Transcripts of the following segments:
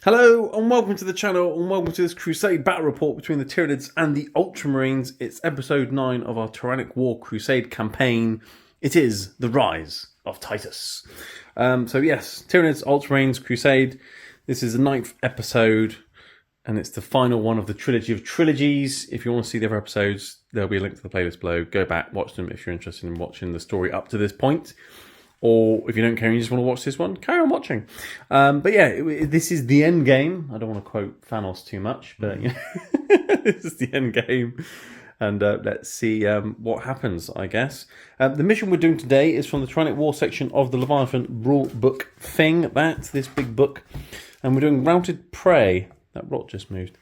Hello and welcome to the channel and welcome to this Crusade battle report between the Tyranids and the Ultramarines. It's episode 9 of our Tyrannic War Crusade campaign. It is the rise of Titus. So yes, Tyranids, Ultramarines, Crusade. This is the 9th episode and it's the final one of the trilogy of trilogies. If you want to see the other episodes, there'll be a link to the playlist below. Go back, watch them if you're interested in watching the story up to this point. Or if you don't care and you just want to watch this one, carry on watching. But yeah, this is the end game. I don't want to quote Thanos too much, but you know, this is the end game. And let's see what happens, I guess. The mission we're doing today is from the Tyrannic War section of the Leviathan rule book thing. That's this big book. And we're doing Routed Prey. That rock just moved.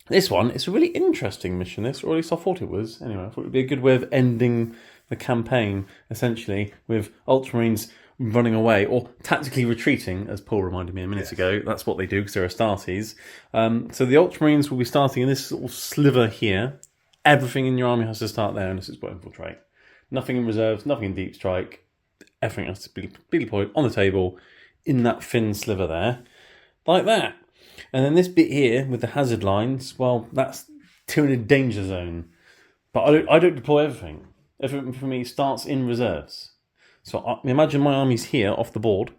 This one, it's a really interesting mission, this, or at least I thought it was. Anyway, I thought it would be a good way of ending the campaign, essentially, with Ultramarines running away, or tactically retreating, as Paul reminded me a minute ago. That's what they do, because they're Astartes. So the Ultramarines will be starting in this little sliver here. Everything in your army has to start there, unless it's got infiltrate. Nothing in reserves, nothing in deep strike. Everything has to be deployed on the table, in that thin sliver there, like that. And then this bit here, with the hazard lines, well, that's Tyranid danger zone. But I don't deploy everything. Everything for me starts in reserves. So imagine my army's here off the board,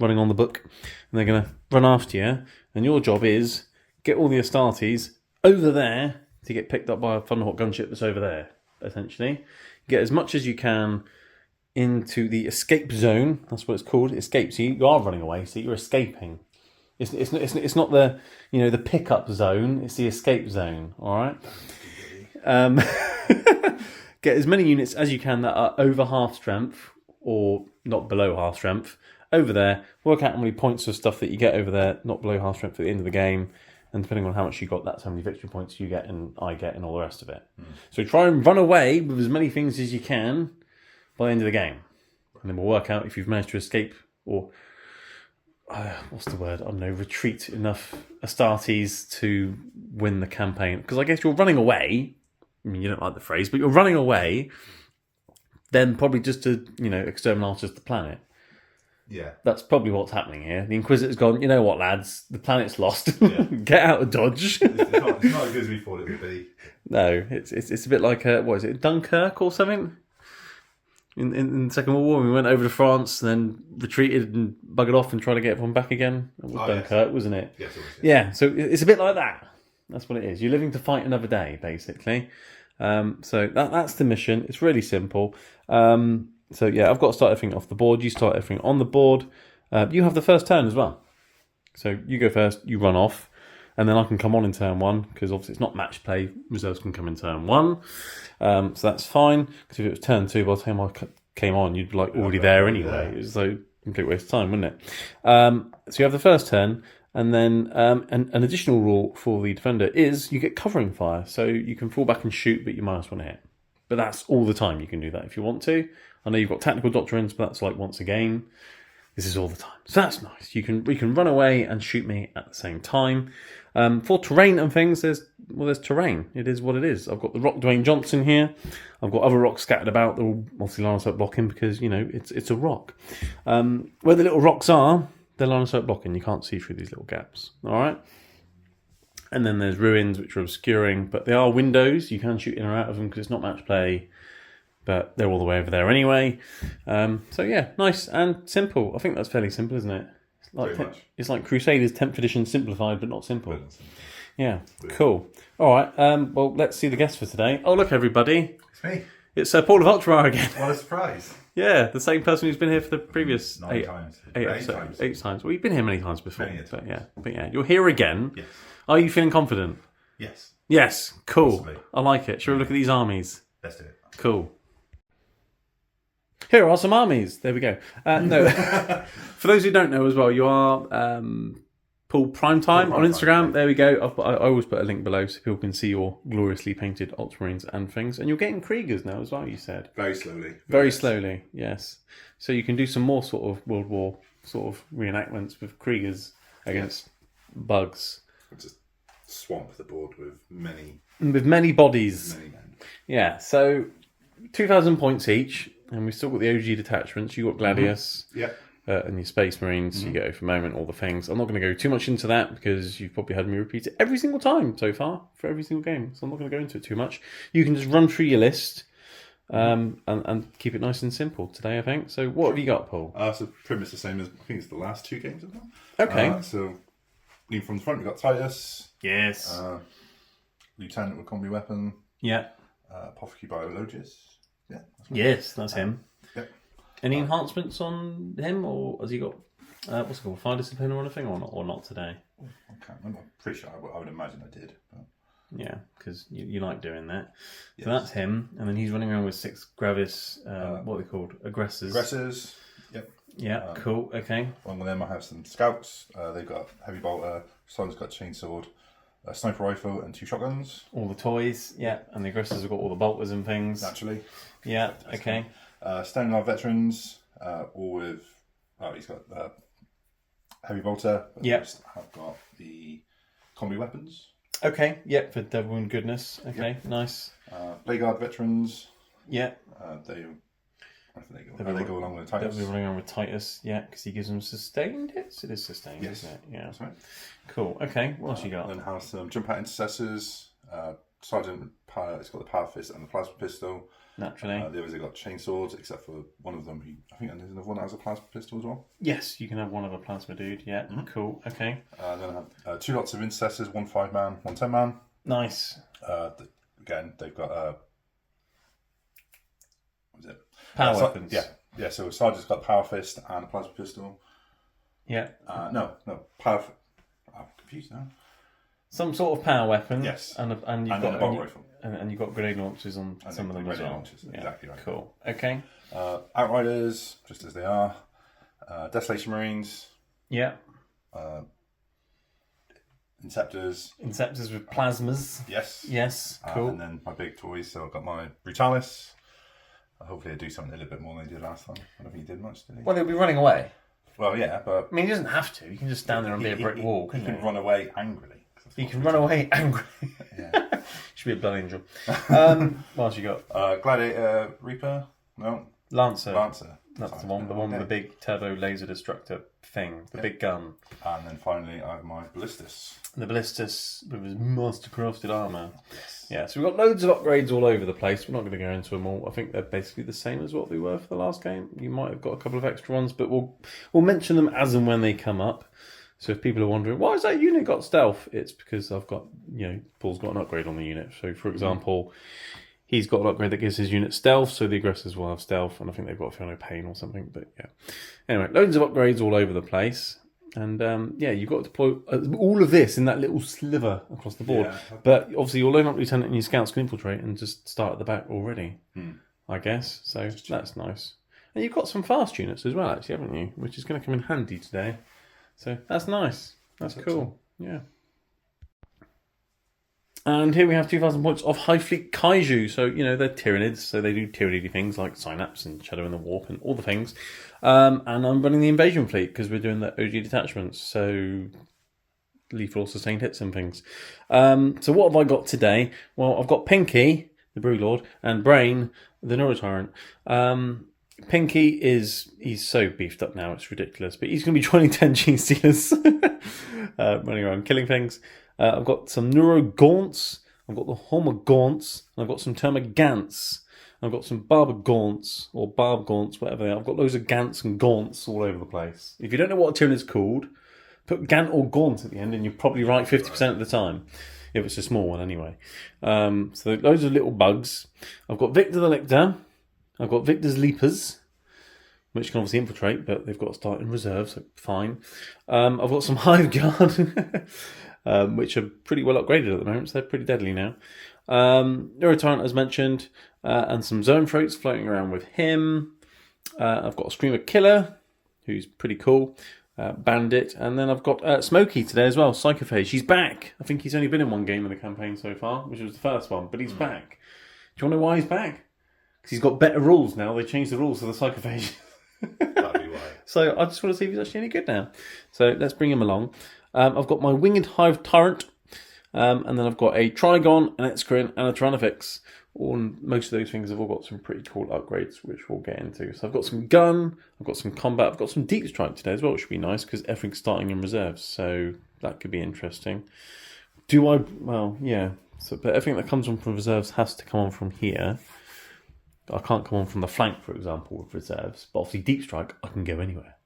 running on the book, and they're going to run after you. And your job is get all the Astartes over there to get picked up by a Thunderhawk gunship that's over there, essentially. Get as much as you can into the escape zone. That's what it's called, escape. So you are running away, so you're escaping. It's not the the pickup zone. It's the escape zone. All right. Get as many units as you can that are over half strength or not below half strength over there. Work out how many points of stuff that you get over there, not below half strength at the end of the game. And depending on how much you got, that's how many victory points you get and I get and all the rest of it. So try and run away with as many things as you can by the end of the game. And then we'll work out if you've managed to escape or what's the word? I don't know, retreat enough Astartes to win the campaign. Because I guess you're running away. I mean, you don't like the phrase, but you're running away, then probably just to, exterminate the planet. Yeah. That's probably what's happening here. The Inquisitor's gone, you know what, lads? The planet's lost. Yeah. Get out of Dodge. It's not as good as we thought it would be. No, it's a bit like, what is it, Dunkirk or something? In the Second World War, we went over to France and then retreated and buggered off and tried to get everyone back again. It was Dunkirk, wasn't it? Yes, it was. Yeah, so it's a bit like that. That's what it is. You're living to fight another day, basically. So that's the mission. It's really simple. So yeah, I've got to start everything off the board. You start everything on the board. You have the first turn as well. So you go first, you run off, and then I can come on in turn 1, because obviously it's not match play. Reserves can come in turn 1. So that's fine, because if it was turn 2, by the time I came on, you'd be already there anyway. It was a complete waste of time, wouldn't it? So you have the first turn. And then an additional rule for the defender is you get covering fire. So you can fall back and shoot, but you minus 1 hit. But that's all the time. You can do that if you want to. I know you've got tactical doctrines, but that's like once a game. This is all the time. So that's nice. You can run away and shoot me at the same time. For terrain and things, there's terrain. It is what it is. I've got the rock Dwayne Johnson here. I've got other rocks scattered about that will obviously line us up blocking because, it's a rock. Where the little rocks are, they're line of sight blocking. You can't see through these little gaps. All right. And then there's ruins, which are obscuring, but they are windows. You can shoot in or out of them because it's not match play, but they're all the way over there anyway. So yeah, nice and simple. I think that's fairly simple, isn't it? It's like Crusaders 10th edition simplified, but not simple. Yeah, cool. All right. Well, let's see the guests for today. Oh, look, everybody. It's me. It's Paul of Ultramar again. What a surprise. Yeah, the same person who's been here for the previous 8 times. 8 times. Well, you've been here many times before. Times. But yeah, you're here again. Yes. Are you feeling confident? Yes. Yes, cool. Possibly. I like it. Shall we look at these armies? Let's do it. Cool. Here are some armies. There we go. No, for those who don't know as well, you are Paul Primetime on Instagram. There we go. I always put a link below so people can see your gloriously painted Ultramarines and things. And you're getting Kriegers now as well, you said. Very slowly. Very slowly, yes. So you can do some more sort of World War sort of reenactments with Kriegers against bugs. Just swamp the board with many bodies. Many men. Yeah, so 2,000 points each. And we've still got the OG detachments. You got Gladius. Yeah. and your Space Marines, you get for a moment, all the things. I'm not going to go too much into that because you've probably had me repeat it every single time so far for every single game. So I'm not going to go into it too much. You can just run through your list and keep it nice and simple today, I think. So what have you got, Paul? So pretty much the same as, I think it's the last 2 games of them. Okay. So leading from the front, we've got Titus. Yes. Lieutenant with combi weapon. Yeah. Apothecary Biologist. Yeah. Yes, that's him. Yep. Any enhancements on him, or has he got what's it called, fire discipline or anything, or not today? I can't remember. I'm pretty sure I would imagine I did. But... Yeah, because you like doing that. Yes. So that's him, and then he's running around with 6 Gravis. What are they called? Aggressors. Aggressors. Yep. Yeah. Cool. Okay. One of them I have some scouts. They've got heavy bolter. Someone's got chainsword, a sniper rifle, and 2 shotguns. All the toys. Yeah, and the aggressors have got all the bolters and things. Naturally. Yeah. Okay. Standing Arm veterans, all with. Oh, he's got heavy bolter. Yep. I've got the combi weapons. Okay. Yep. For Devil and Goodness. Okay. Yep. Nice. Blade Guard veterans. Yeah. They go along with Titus. They'll be running around with Titus. Yeah, because he gives them sustained hits. It is sustained, Yes. isn't it? Yeah. That's right. Cool. Okay. What else you got? Then have some jump out intercessors. Sergeant Power. It's got the power fist and the plasma pistol. Naturally. The others have got chainsaws, except for one of them. I think there's another one that has a plasma pistol as well. Yes, you can have one of a plasma dude. Yeah. Cool. Okay. Then I have 2 lots of intercessors, 1 5-man, 1 10-man. Nice. Again, they've got what was it? Power weapons. Yeah. So Sergeant's got power fist and a plasma pistol. Yeah. No, power. I'm confused now. Some sort of power weapon. Yes. And you've then got a bolt rifle. And you've got grenade launchers on And some of them as grenade well. launchers, Yeah. exactly right. Cool. Okay. Outriders, just as they are. Desolation Marines. Yeah. Inceptors. Inceptors with plasmas. Yes. Yes. Cool. And then my big toys. So I've got my Brutalis. Hopefully, I do something a little bit more than I did last time. I don't think he did much, did he? Well, he'll be running away. Well, yeah, but I mean, he doesn't have to. You can just stand there and be a brick wall, He couldn't can run away angrily. He can run away angrily. Yeah. Should be a blood angel. What else you got? Gladiator Reaper? No. Lancer. Lancer. That's the one with the big turbo laser destructor thing, the big gun. And then finally, I have my Ballistus. The Ballistus with his master-crafted armour. Yes. Yeah, so we've got loads of upgrades all over the place. We're not going to go into them all. I think they're basically the same as what they were for the last game. You might have got a couple of extra ones, but we'll mention them as and when they come up. So if people are wondering, why has that unit got stealth? It's because I've got, Paul's got an upgrade on the unit. So, for example, he's got an upgrade that gives his unit stealth, so the aggressors will have stealth, and I think they've got Feel No Pain or something, but yeah. Anyway, loads of upgrades all over the place. And you've got to deploy all of this in that little sliver across the board. Yeah. But obviously, your Lone Lieutenant and your scouts can infiltrate and just start at the back already, I guess. So that's nice. And you've got some fast units as well, actually, haven't you? Which is going to come in handy today. So that's nice. That's cool. Yeah. And here we have 2,000 points of High Fleet Kaiju. So, they're Tyranids, so they do Tyranid things like Synapse and Shadow in the Warp and all the things. And I'm running the Invasion Fleet because we're doing the OG detachments. So, lethal sustained hits and things. So what have I got today? Well, I've got Pinky, the Broodlord, and Brain, the Neurotyrant. Pinky he's so beefed up now, it's ridiculous. But he's going to be joining 10 Gene Stealers, running around killing things. I've got some Neuro Gaunts, I've got the Homer Gaunts, and I've got some Termagants. I've got some Barber Gaunts, or Barb Gaunts, whatever they are. I've got loads of Gants and Gaunts all over the place. If you don't know what a Tyranid's called, put Gant or Gaunt at the end and you're probably right 50% of the time. If it's a small one anyway. So loads of little bugs. I've got Victor the Lictor. I've got Victor's Leapers, which can obviously infiltrate, but they've got to start in reserve, so fine. I've got some Hive Guard, which are pretty well upgraded at the moment, so they're pretty deadly now. Neurotyrant, as mentioned, and some Zone Throats floating around with him. I've got a Screamer Killer, who's pretty cool. Bandit, and then I've got Smokey today as well, Psychophage. He's back. I think he's only been in one game in the campaign so far, which was the first one, but he's back. Do you want to know why he's back? Because he's got better rules now. They changed the rules for the Psychophage. That'd be why. So I just want to see if he's actually any good now. So let's bring him along. I've got my Winged Hive Tyrant, and then I've got a Trigon, an Excrin, and a Tyrannifex, most of those things have all got some pretty cool upgrades, which we'll get into. So I've got some gun, I've got some combat, I've got some deep strike today as well, which should be nice because everything's starting in reserves, so that could be interesting. Well, yeah. So, but everything that comes on from reserves has to come on from here. I can't come on from the flank, for example, with reserves. But obviously, deep strike, I can go anywhere.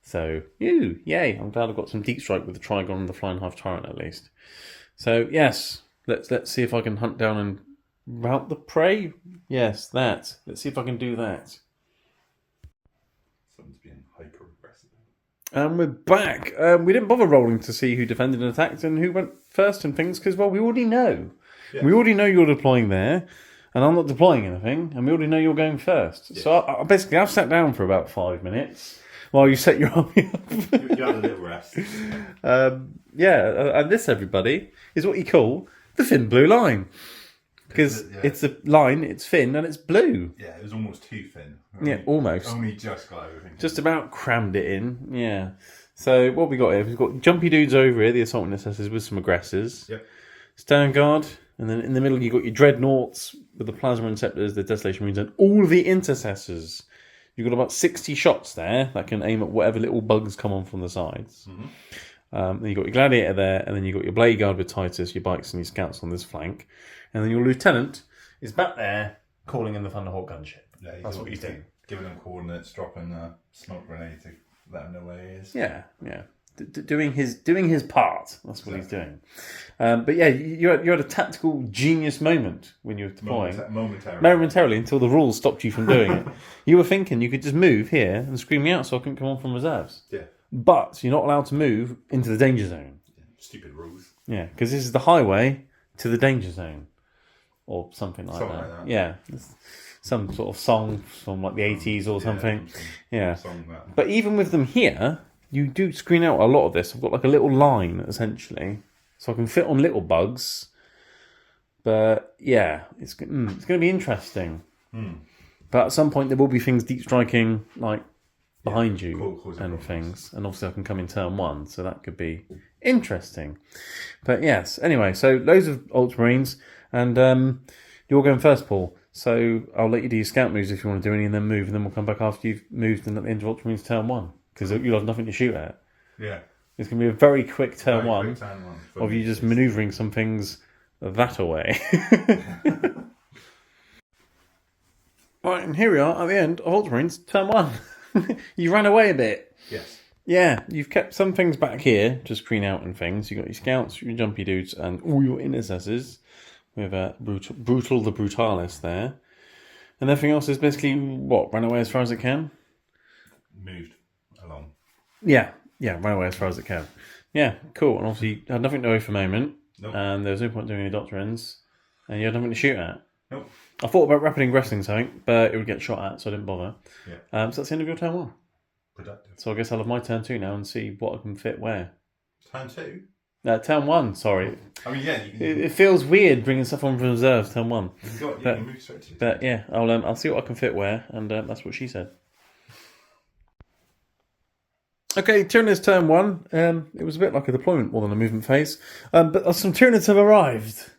So, yay! I'm glad I've got some deep strike with the Trigon and the Flying Hive Tyrant at least. So yes, let's see if I can hunt down and rout the prey. Yes, that. Let's see if I can do that. Someone's being hyper aggressive. And we're back. We didn't bother rolling to see who defended and attacked and who went first and things because, well, we already know. Yeah. We already know you're deploying there, and I'm not deploying anything, and we already know you're going first. Yeah. So I've sat down for about 5 minutes while you set your army up. You had a little rest. And this, everybody, is what you call the thin blue line. Because it's a line, it's thin, and it's blue. Yeah, it was almost too thin. Almost. Only just got everything. Just about crammed it in, yeah. So what we got here, we've got jumpy dudes over here, the assault necessitors with some aggressors. Yep. Stand guard, and then in the middle you've got your dreadnoughts with the plasma interceptors, the desolation marines, and all the intercessors. You've got about 60 shots there that can aim at whatever little bugs come on from the sides. Then you've got your gladiator there, and then you've got your blade guard with Titus, your bikes and your scouts on this flank. And then your lieutenant is back there calling in the Thunderhawk gunship. Yeah, that's what he's doing. Giving them coordinates, dropping a smoke grenade to let them know where he is. Yeah. Doing his part. That's what he's doing. But yeah, you had a tactical genius moment when you were deploying. Momentarily, until the rules stopped you from doing it. You were thinking you could just move here and scream me out so I couldn't come on from reserves. Yeah. But you're not allowed to move into the danger zone. Yeah, stupid rules. Yeah, because this is the highway to the danger zone. Or something like that. Yeah. Some sort of song from like the 80s or something. Yeah. But even with them here, you do screen out a lot of this. I've got like a little line, essentially. So I can fit on little bugs. But yeah, it's going to be interesting. But at some point there will be things deep striking like behind you and things. And obviously I can come in turn 1. So that could be interesting. But yes, anyway, so loads of Ultramarines. And you're going first, Paul. So I'll let you do your scout moves if you want to do any, and then move, and then we'll come back after you've moved and at the end of Ultramarines turn 1. Because you'll have nothing to shoot at. Yeah. It's going to be a very quick turn one of you just manoeuvring some things that away. Right, and here we are at the end of Ultramarines turn 1. You ran away a bit. Yes. Yeah, you've kept some things back here to screen out and things. You've got your scouts, your jumpy dudes, and all your intercessors. We have brutal the Brutalis there. And everything else is basically, ran away as far as it can? Moved along. Yeah, ran away as far as it can. Yeah, cool. And obviously you had nothing to do for a moment. Nope. And there was no point doing any doctrines. And you had nothing to shoot at. Nope. I thought about rapid aggressing something, but it would get shot at, so I didn't bother. Yeah. So that's the end of your turn 1. Productive. So I guess I'll have my turn 2 now and see what I can fit where. Turn 2? Turn 1, sorry. I mean, yeah. It feels weird bringing stuff on from reserves, turn 1. You can move straight to. But yeah, I'll see what I can fit where, and that's what she said. Okay, Tyranids turn 1. It was a bit like a deployment more than a movement phase. But some Tyranids have arrived.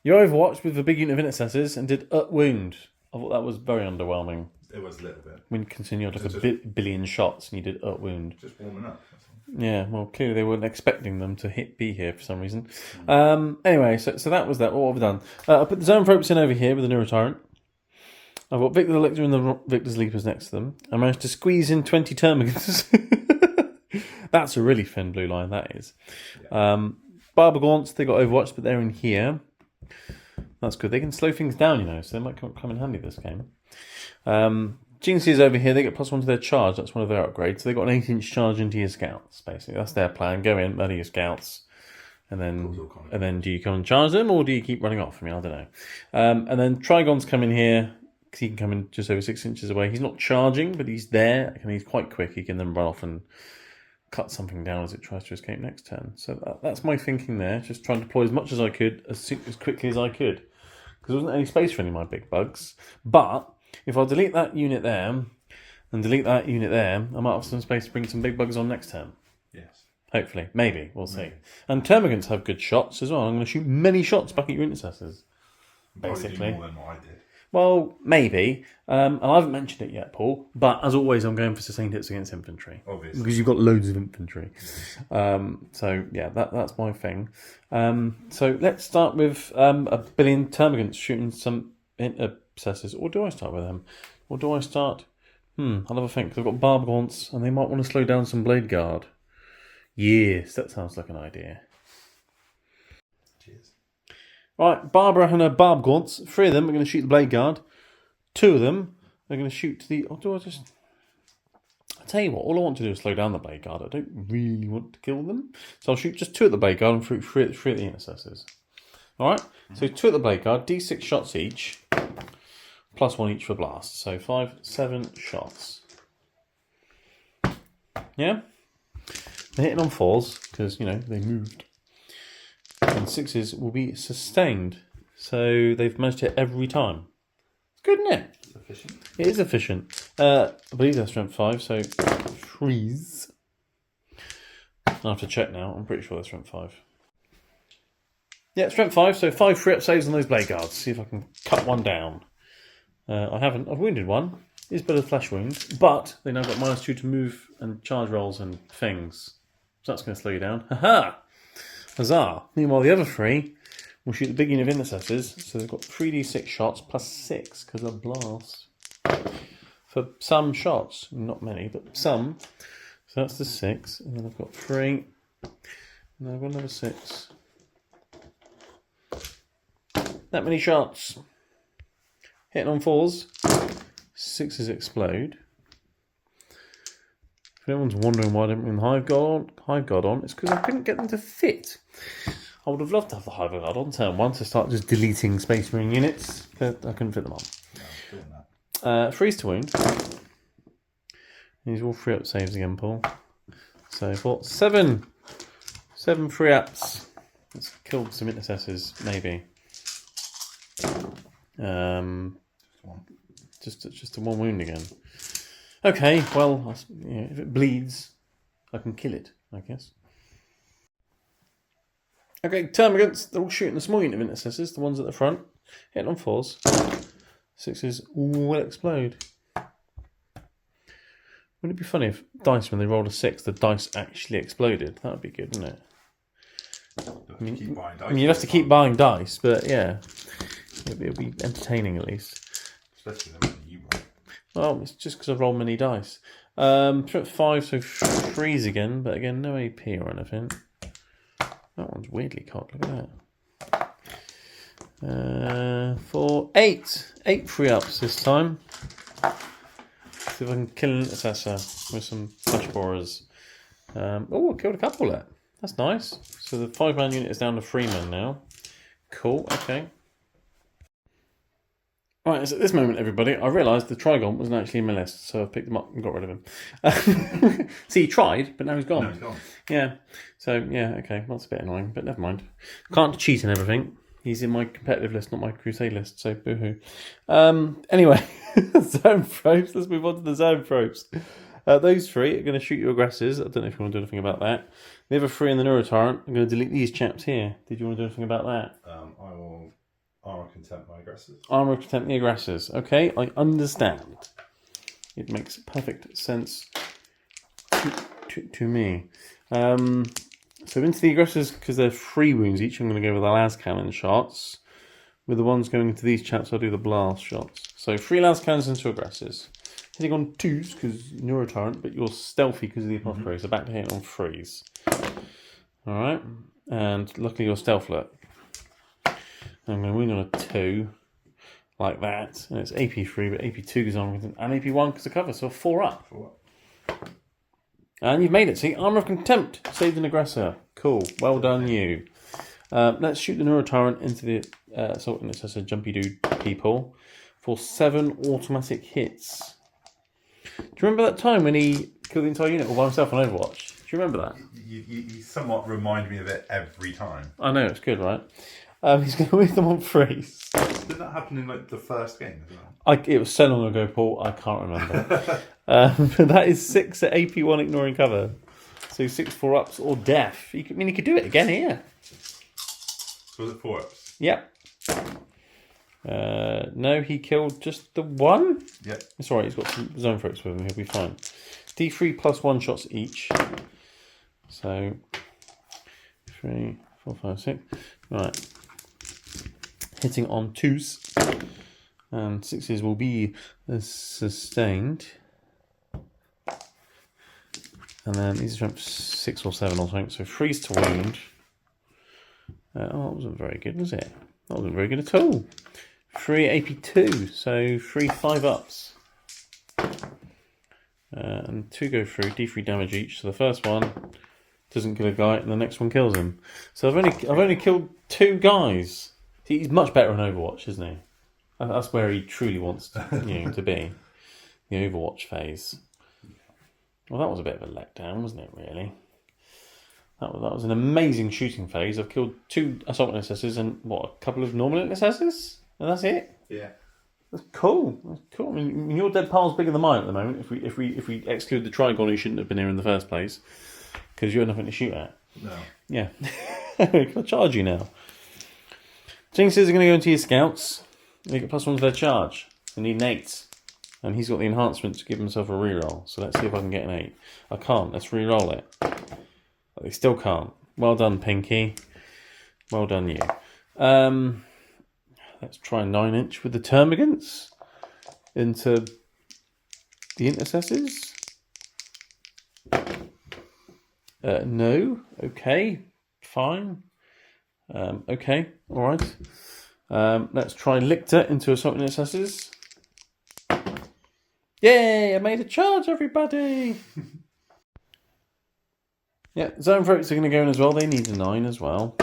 You overwatched with a big unit of intercessors and did wound. I thought that was very underwhelming. It was a little bit. When you consider you had like a billion shots and you did wound. Just warming up. Yeah, well, clearly they weren't expecting them to be here for some reason. Anyway, so that was that. What have we done? I put the Zone Ropes in over here with the Neurotyrant. I've got Victor the Lictor and the Victor's Leapers next to them. I managed to squeeze in 20 Termagants. That's a really thin blue line, that is. Yeah. Barber Gaunts, they got Overwatch, but they're in here. That's good. They can slow things down, so they might come in handy this game. Jinxie is over here. They get +1 to their charge. That's one of their upgrades. So they got an 8-inch charge into your scouts, basically. That's their plan. Go in, murder your scouts, and then do you come and charge them, or do you keep running off? I don't know. And then Trigon's come in here, because he can come in just over 6 inches away. He's not charging, but he's there, and he's quite quick. He can then run off and cut something down as it tries to escape next turn. So that's my thinking there. Just trying to deploy as much as I could, as quickly as I could. Because there wasn't any space for any of my big bugs. But if I delete that unit there, and delete that unit there, I might have some space to bring some big bugs on next turn. Yes. Hopefully. Maybe. We'll see. And Termagants have good shots as well. I'm going to shoot many shots back at your intercessors. basically. More than what I did. Well, maybe. And I haven't mentioned it yet, Paul. But as always, I'm going for sustained hits against infantry. Obviously. Because you've got loads of infantry. So, yeah, that's my thing. So let's start with a billion termagants shooting some intercessors. Or do I start with them? Or do I start... I'll have a think. I've got barb gaunts, and they might want to slow down some blade guard. Yes, that sounds like an idea. Cheers. Right, Barbara and her barb gaunts. 3 of them are going to shoot the blade guard. 2 of them are going to shoot to the... Or do I just... I'll tell you what, all I want to do is slow down the blade guard. I don't really want to kill them. So I'll shoot just 2 at the blade guard and 3 at the intercessors. Alright, so 2 at the blade guard, D6 shots each, plus 1 each for blast. So 5, 7 shots. Yeah? They're hitting on 4s, because, they moved. And 6s will be sustained. So they've managed to hit every time. It's good, isn't it? It's efficient. It is efficient. I believe they're strength 5, so 3s. I'll have to check now. I'm pretty sure they're strength 5. Yeah, strength 5, so 5 free up saves on those blade guards. See if I can cut one down. I haven't. I've wounded one. It's but a flesh wound. But they now got -2 to move and charge rolls and things. So that's going to slow you down. Ha-ha! Huzzah! Meanwhile, the other 3 will shoot the big unit of intercessors. So they've got 3d6 shots plus 6 because of blast. For some shots. Not many, but some. So that's the 6. And then I've got 3. And then I've got another 6. That many shots. Hitting on 4s. 6s explode. If anyone's wondering why I didn't bring the Hive Guard on, it's because I couldn't get them to fit. I would have loved to have the Hive Guard on turn 1 to start just deleting Space Marine units, but I couldn't fit them on. No, doing that. Freeze to wound. These are all 3 up saves again, Paul. So for 7 free ups. Let's kill some intercessors, maybe. Just a 1 wound again. Okay, well, if it bleeds, I can kill it, I guess. Okay, termagants, they're all shooting the small unit of intercessors, the ones at the front. Hitting on 4s. 6s will explode. Wouldn't it be funny if dice, when they rolled a 6, the dice actually exploded? That would be good, wouldn't it? You'd have to keep buying dice, but yeah. It'll be entertaining at least. Especially when you roll. Well, it's just because I've rolled many dice. 5, so 3s again, but again, no AP or anything. That one's weirdly cocked, look at that. For 8. 8 free ups this time. See if I can kill an intercessor with some flesh borers. I killed a couple there. That's nice. So the 5-man unit is down to 3 men now. Cool, okay. Right, so at this moment, everybody, I realised the Trigon wasn't actually in my list, so I picked him up and got rid of him. See, he tried, but now he's gone. No, he's gone. Yeah, so, yeah, okay, that's a bit annoying, but never mind. Can't cheat and everything. He's in my competitive list, not my Crusade list, so boo-hoo. Anyway, zone probes, let's move on to the zone probes. Those 3 are going to shoot your aggressors. I don't know if you want to do anything about that. The other 3 in the Neurotyrant are going to delete these chaps here. Did you want to do anything about that? I will armor contempt my aggressors. Armor contempt the aggressors. Okay, I understand. It makes perfect sense to me. So into the aggressors, because they're 3 wounds each, I'm going to go with the las cannon shots. With the ones going into these chaps, I'll do the blast shots. So 3 las cannons into aggressors. Hitting on 2s because Neurotyrant, but you're stealthy because of the apothecary, so back to hitting on 3s. Alright, and luckily you're stealthlet. I'm going to wound on a 2, like that, and it's AP3, but AP2 because I'm and AP1 because of cover, so 4 up. 4 up. And you've made it. See, Armour of Contempt, saved an aggressor. Cool, well done you. Let's shoot the Neurotyrant into the Assault Intercessor Jumpy Dude people for 7 automatic hits. Do you remember that time when he killed the entire unit all by himself on Overwatch? Do you remember that? You somewhat remind me of it every time. I know, it's good, right? He's going to win them on 3s. Did that happen in the first game as well? It was so long ago, Paul, I can't remember. But that is 6 at AP1 ignoring cover. So 6 4-ups or death. You could do it again here. So was it 4 ups? Yep. No, he killed just the one? Yep. It's alright, he's got some zone threats with him, he'll be fine. D3 plus 1 shots each. So, 3, 4, 5, 6. Right. Hitting on 2s. And 6s will be sustained. And then these are strength 6 or 7 or something. So 3's to wound. That wasn't very good, was it? That wasn't very good at all. 3 AP2, so 3 5-ups. And 2 go through, D3 damage each. So the first one doesn't kill a guy, and the next one kills him. So I've only killed 2 guys. He's much better on Overwatch, isn't he? That's where he truly wants to, to be. The Overwatch phase. Well, that was a bit of a letdown, wasn't it? Really. That was an amazing shooting phase. I've killed 2 assault intercessors and a couple of normal intercessors, and that's it. Yeah. That's cool. That's cool. I mean, your dead pal's bigger than mine at the moment. If we exclude the Trigon, who shouldn't have been here in the first place, because you had nothing to shoot at. No. Yeah. Can I charge you now? Jinxes are going to go into your scouts. They get +1 to their charge. They need an 8. And he's got the enhancement to give himself a reroll. So let's see if I can get an 8. I can't. Let's reroll it. But they still can't. Well done, Pinky. Well done, you. Let's try 9-inch with the termagants into the intercessors. No. Okay. Fine. Okay. All right. Let's try Lictor into assault intercessors. Yay! I made a charge, everybody. Yeah, zone threats are going to go in as well. They need a 9 as well.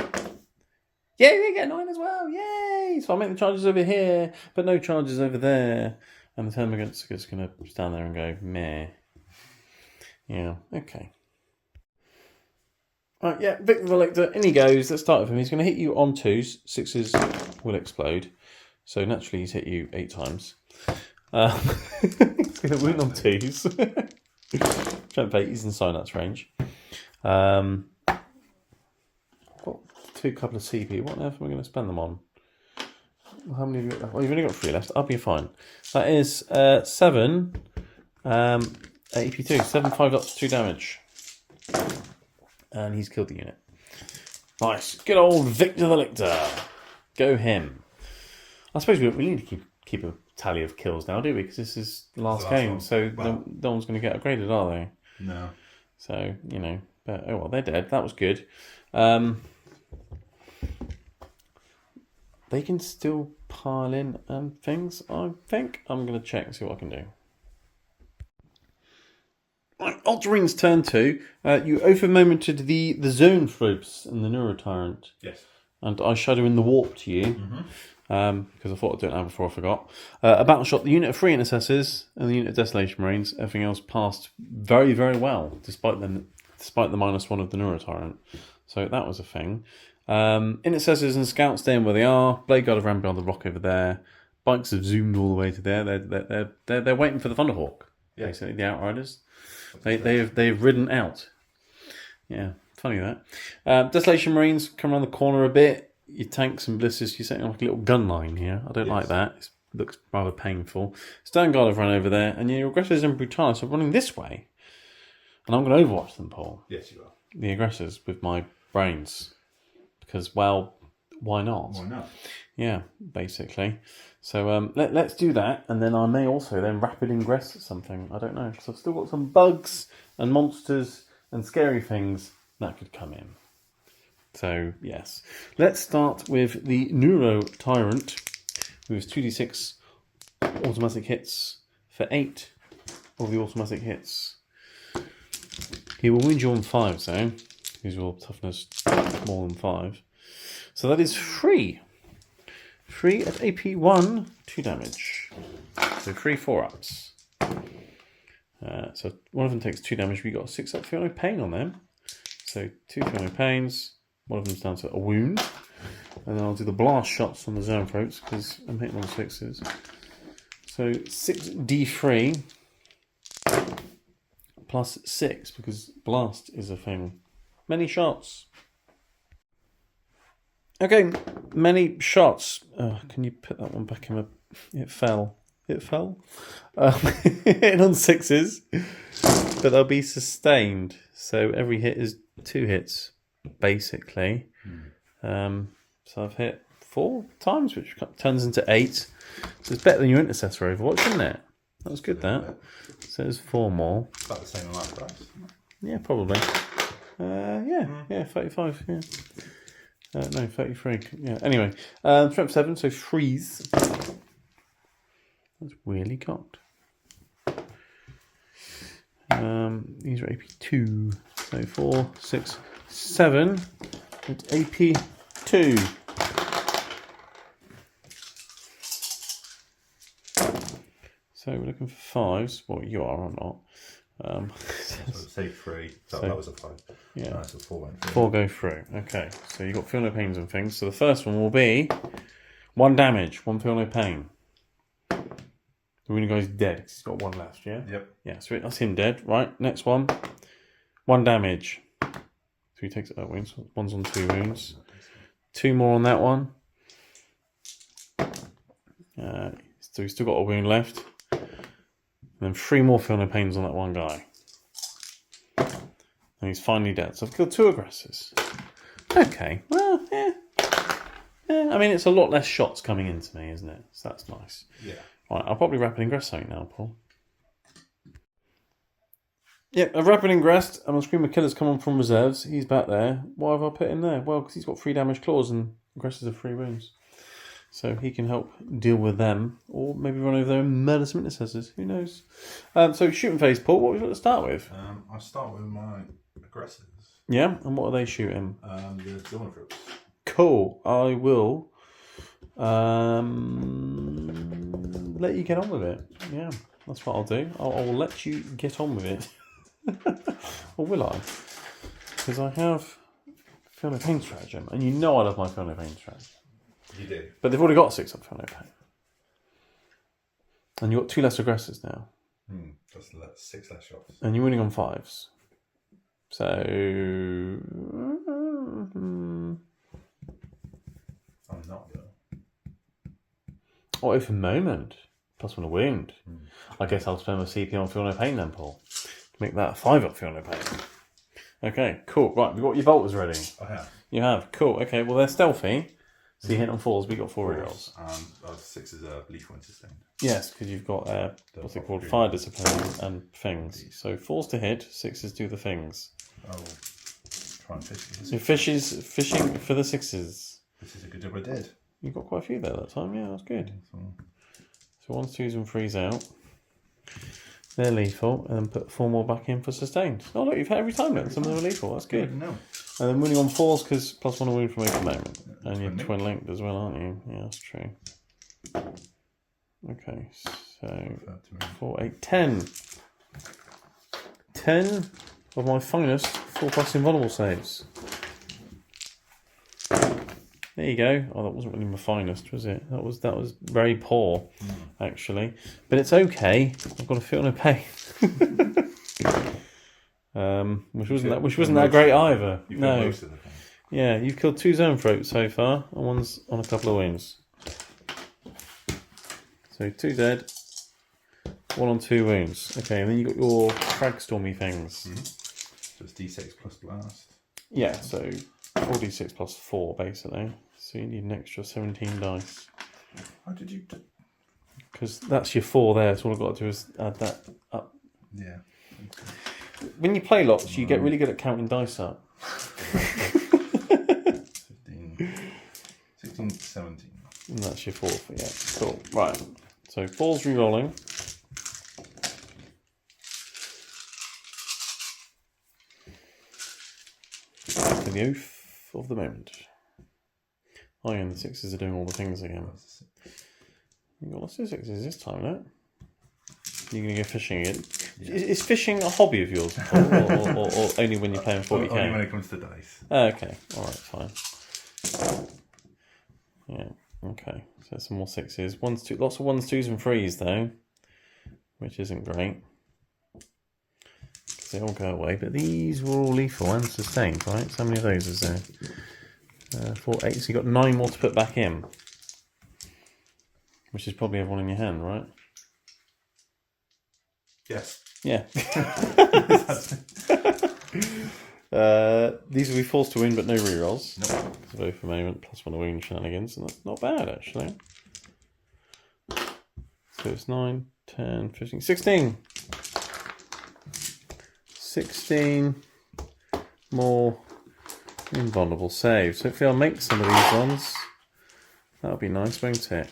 Yay, they get 9 as well. Yay! So I'll make the charges over here, but no charges over there. And the termagants are just going to stand there and go, meh. Yeah, okay. Right, yeah, Victor the Lictor, in he goes. Let's start with him. He's going to hit you on 2s. 6s will explode. So naturally he's hit you 8 times. He's going to wound on 2s. Strength 8, he's in Synapse range. Got 2 couple of CP. What on earth am I going to spend them on? How many have you got? Well, you've only got 3 left. I'll be fine. That is 7 AP2. 7 5-ups, 2 damage. And he's killed the unit. Nice. Good old Victor the Lictor. Go him. I suppose we need to keep a tally of kills now, do we? Because this is the last game. One. So no one's going to get upgraded, are they? No. So, but oh well, they're dead. That was good. They can still pile in things, I think. I'm going to check and see what I can do. Right, Ultramarines turn 2. You over-momented the zone flopes and the Neurotyrant. Yes. And I shadow in the warp to you. Because I thought I'd do it now before I forgot. A battle shot, the unit of 3 intercessors and the unit of Desolation Marines. Everything else passed very, very well, despite the -1 of the Neurotyrant. So that was a thing. Intercessors and scouts staying where they are. Blade Guard have ran behind the rock over there. Bikes have zoomed all the way to there. They're waiting for the Thunderhawk. Yeah. Basically, the Outriders. They've ridden out. Yeah, funny that. Desolation Marines come around the corner a bit. Your tanks and blisters, you're setting like a little gun line here. I don't like that. It looks rather painful. Stone Guard have run over there, and your aggressors and brutalis are running this way. And I'm going to overwatch them, Paul. Yes, you are. The aggressors with my brains. Because, well, why not? Why not? Yeah, basically. So let's do that, and then I may also then rapid ingress something. I don't know, because I've still got some bugs and monsters and scary things that could come in. So, yes. Let's start with the Neuro Tyrant, who is 2d6 automatic hits for 8 of the automatic hits. He will wound you on 5, so use your toughness more than 5. So that is 3. 3 at AP1, 2 damage. So 3 4-ups. So one of them takes 2 damage, but you got a 6-up feel no pain on them. So 2 feel no pains. One of them's down to a wound. And then I'll do the blast shots on the zone throats because I'm hitting on 6s. So 6d3 plus 6 because blast is a thing. Many shots. Okay, many shots. Can you put that one back in my... It fell. It fell? Hitting on 6s, but they'll be sustained. So every hit is 2 hits, basically. So I've hit 4 times, which turns into 8. So it's better than your Intercessor Overwatch, isn't it? That was good, that. So there's 4 more. About the same amount of price. Yeah, probably. Yeah, 35, yeah. No, 33. Yeah. Anyway, strength 7, so freeze. That's really cocked. These are AP 2, so 4, 6, 7. It's AP 2. So we're looking for 5s. Well, you are or not. So say 3. So that was a 5. Yeah. So 4 went through. 4 go through. Okay, so you've got feel no pains and things. So the first one will be 1 damage, 1 feel no pain. The wounded guy's dead because he's got 1 left, yeah? Yep. Yeah, so that's him dead. Right, next one. 1 damage. So he takes it that wounds. One's on 2 wounds. 2 more on that one. So he's still got a wound left. And then 3 more feel no pains on that one guy. And he's finally dead. So I've killed 2 aggressors. Okay, well, yeah. I mean, it's a lot less shots coming into me, isn't it? So that's nice. Yeah. Right, I'll probably rapid ingress something now, Paul. Yep, I've rapid ingressed, and my Screamer Killer's come on from reserves. He's back there. Why have I put him there? Well, because he's got 3 damage claws and aggressors have 3 wounds. So he can help deal with them, or maybe run over there and murder some intercessors. Who knows? So shooting phase, Paul, what would you like to start with? I'll start with my aggressors. Yeah, and what are they shooting? The Dawn of Roots. Cool. I will let you get on with it. Yeah, that's what I'll do. I'll let you get on with it. Or will I? Because I have Feel No Pain stratagem, and you know I love my Feel No Pain stratagem. You do. But they've already got 6 up Feel No Pain. And you've got 2 less aggressors now. That's 6 less shots. And you're winning on 5s. So... I'm not though. What if a moment? Plus 1 a wound. I guess I'll spend my CP on Feel No Pain then, Paul. Make that a 5 up Feel No Pain. Okay, cool. Right, you've got your bolters ready. I have. You have. Cool. Okay, well, they're stealthy. So you hit on 4s, we got 4 rerolls. 6 is a lethal and sustained. Yes, because you've got, what's it called? Fire discipline and things. So 4s to hit, 6s do the things. Oh, try and fish. So fishing for the 6s. This is a good job I did. You got quite a few there that time, yeah, that's good. So 1s, 2s and 3s out. They're lethal, and then put 4 more back in for sustained. Oh look, you've hit every time then. Some of them are lethal, that's good. No. And then winning on 4s because plus 1 a wound from open moment. And you're twin linked as well, aren't you? Yeah, that's true. Okay, so 4, 8, 10. 10 of my finest 4+ invulnerable saves. There you go. Oh, that wasn't really my finest, was it? That was very poor, actually. But it's okay. I've got to feel no pain. Which wasn't that great either. No. Yeah, you've killed 2 zone throats so far, and 1's on a couple of wounds. So 2 dead, 1 on 2 wounds. Okay, and then you got your frag stormy things. So it's D6 plus blast. Yeah, so 4d6 plus 4 basically. So you need an extra 17 dice. How did you? Because that's your 4 there. So all I've got to do is add that up. Yeah. When you play lots, you get really good at counting dice up. 15, 16, 17. And that's your 4th, yeah. Cool. Right. So 4's re-rolling. To the oath of the moment. Oh, yeah, and the 6s are doing all the things again. You've got lots of 6s this time, no? You're going to go fishing again. Yeah. Is fishing a hobby of yours? or only when you're playing 40k? Only when it comes to dice. Okay, alright, fine. Yeah, okay. So some more 6s. Lots of 1s, 2s and 3s though. Which isn't great. Because they all go away. But these were all lethal and sustained, right? So how many of those is there? 4, 8. So you got 9 more to put back in. Which is probably everyone in your hand, right? Yes. Yeah. These will be forced to win, but no rerolls. Nope. So both for a moment, plus 1 to win shenanigans, and that's not bad actually. So it's 9, 10, 15, 16. 16 more invulnerable saves. Hopefully I'll make some of these ones. That'll be nice, won't it?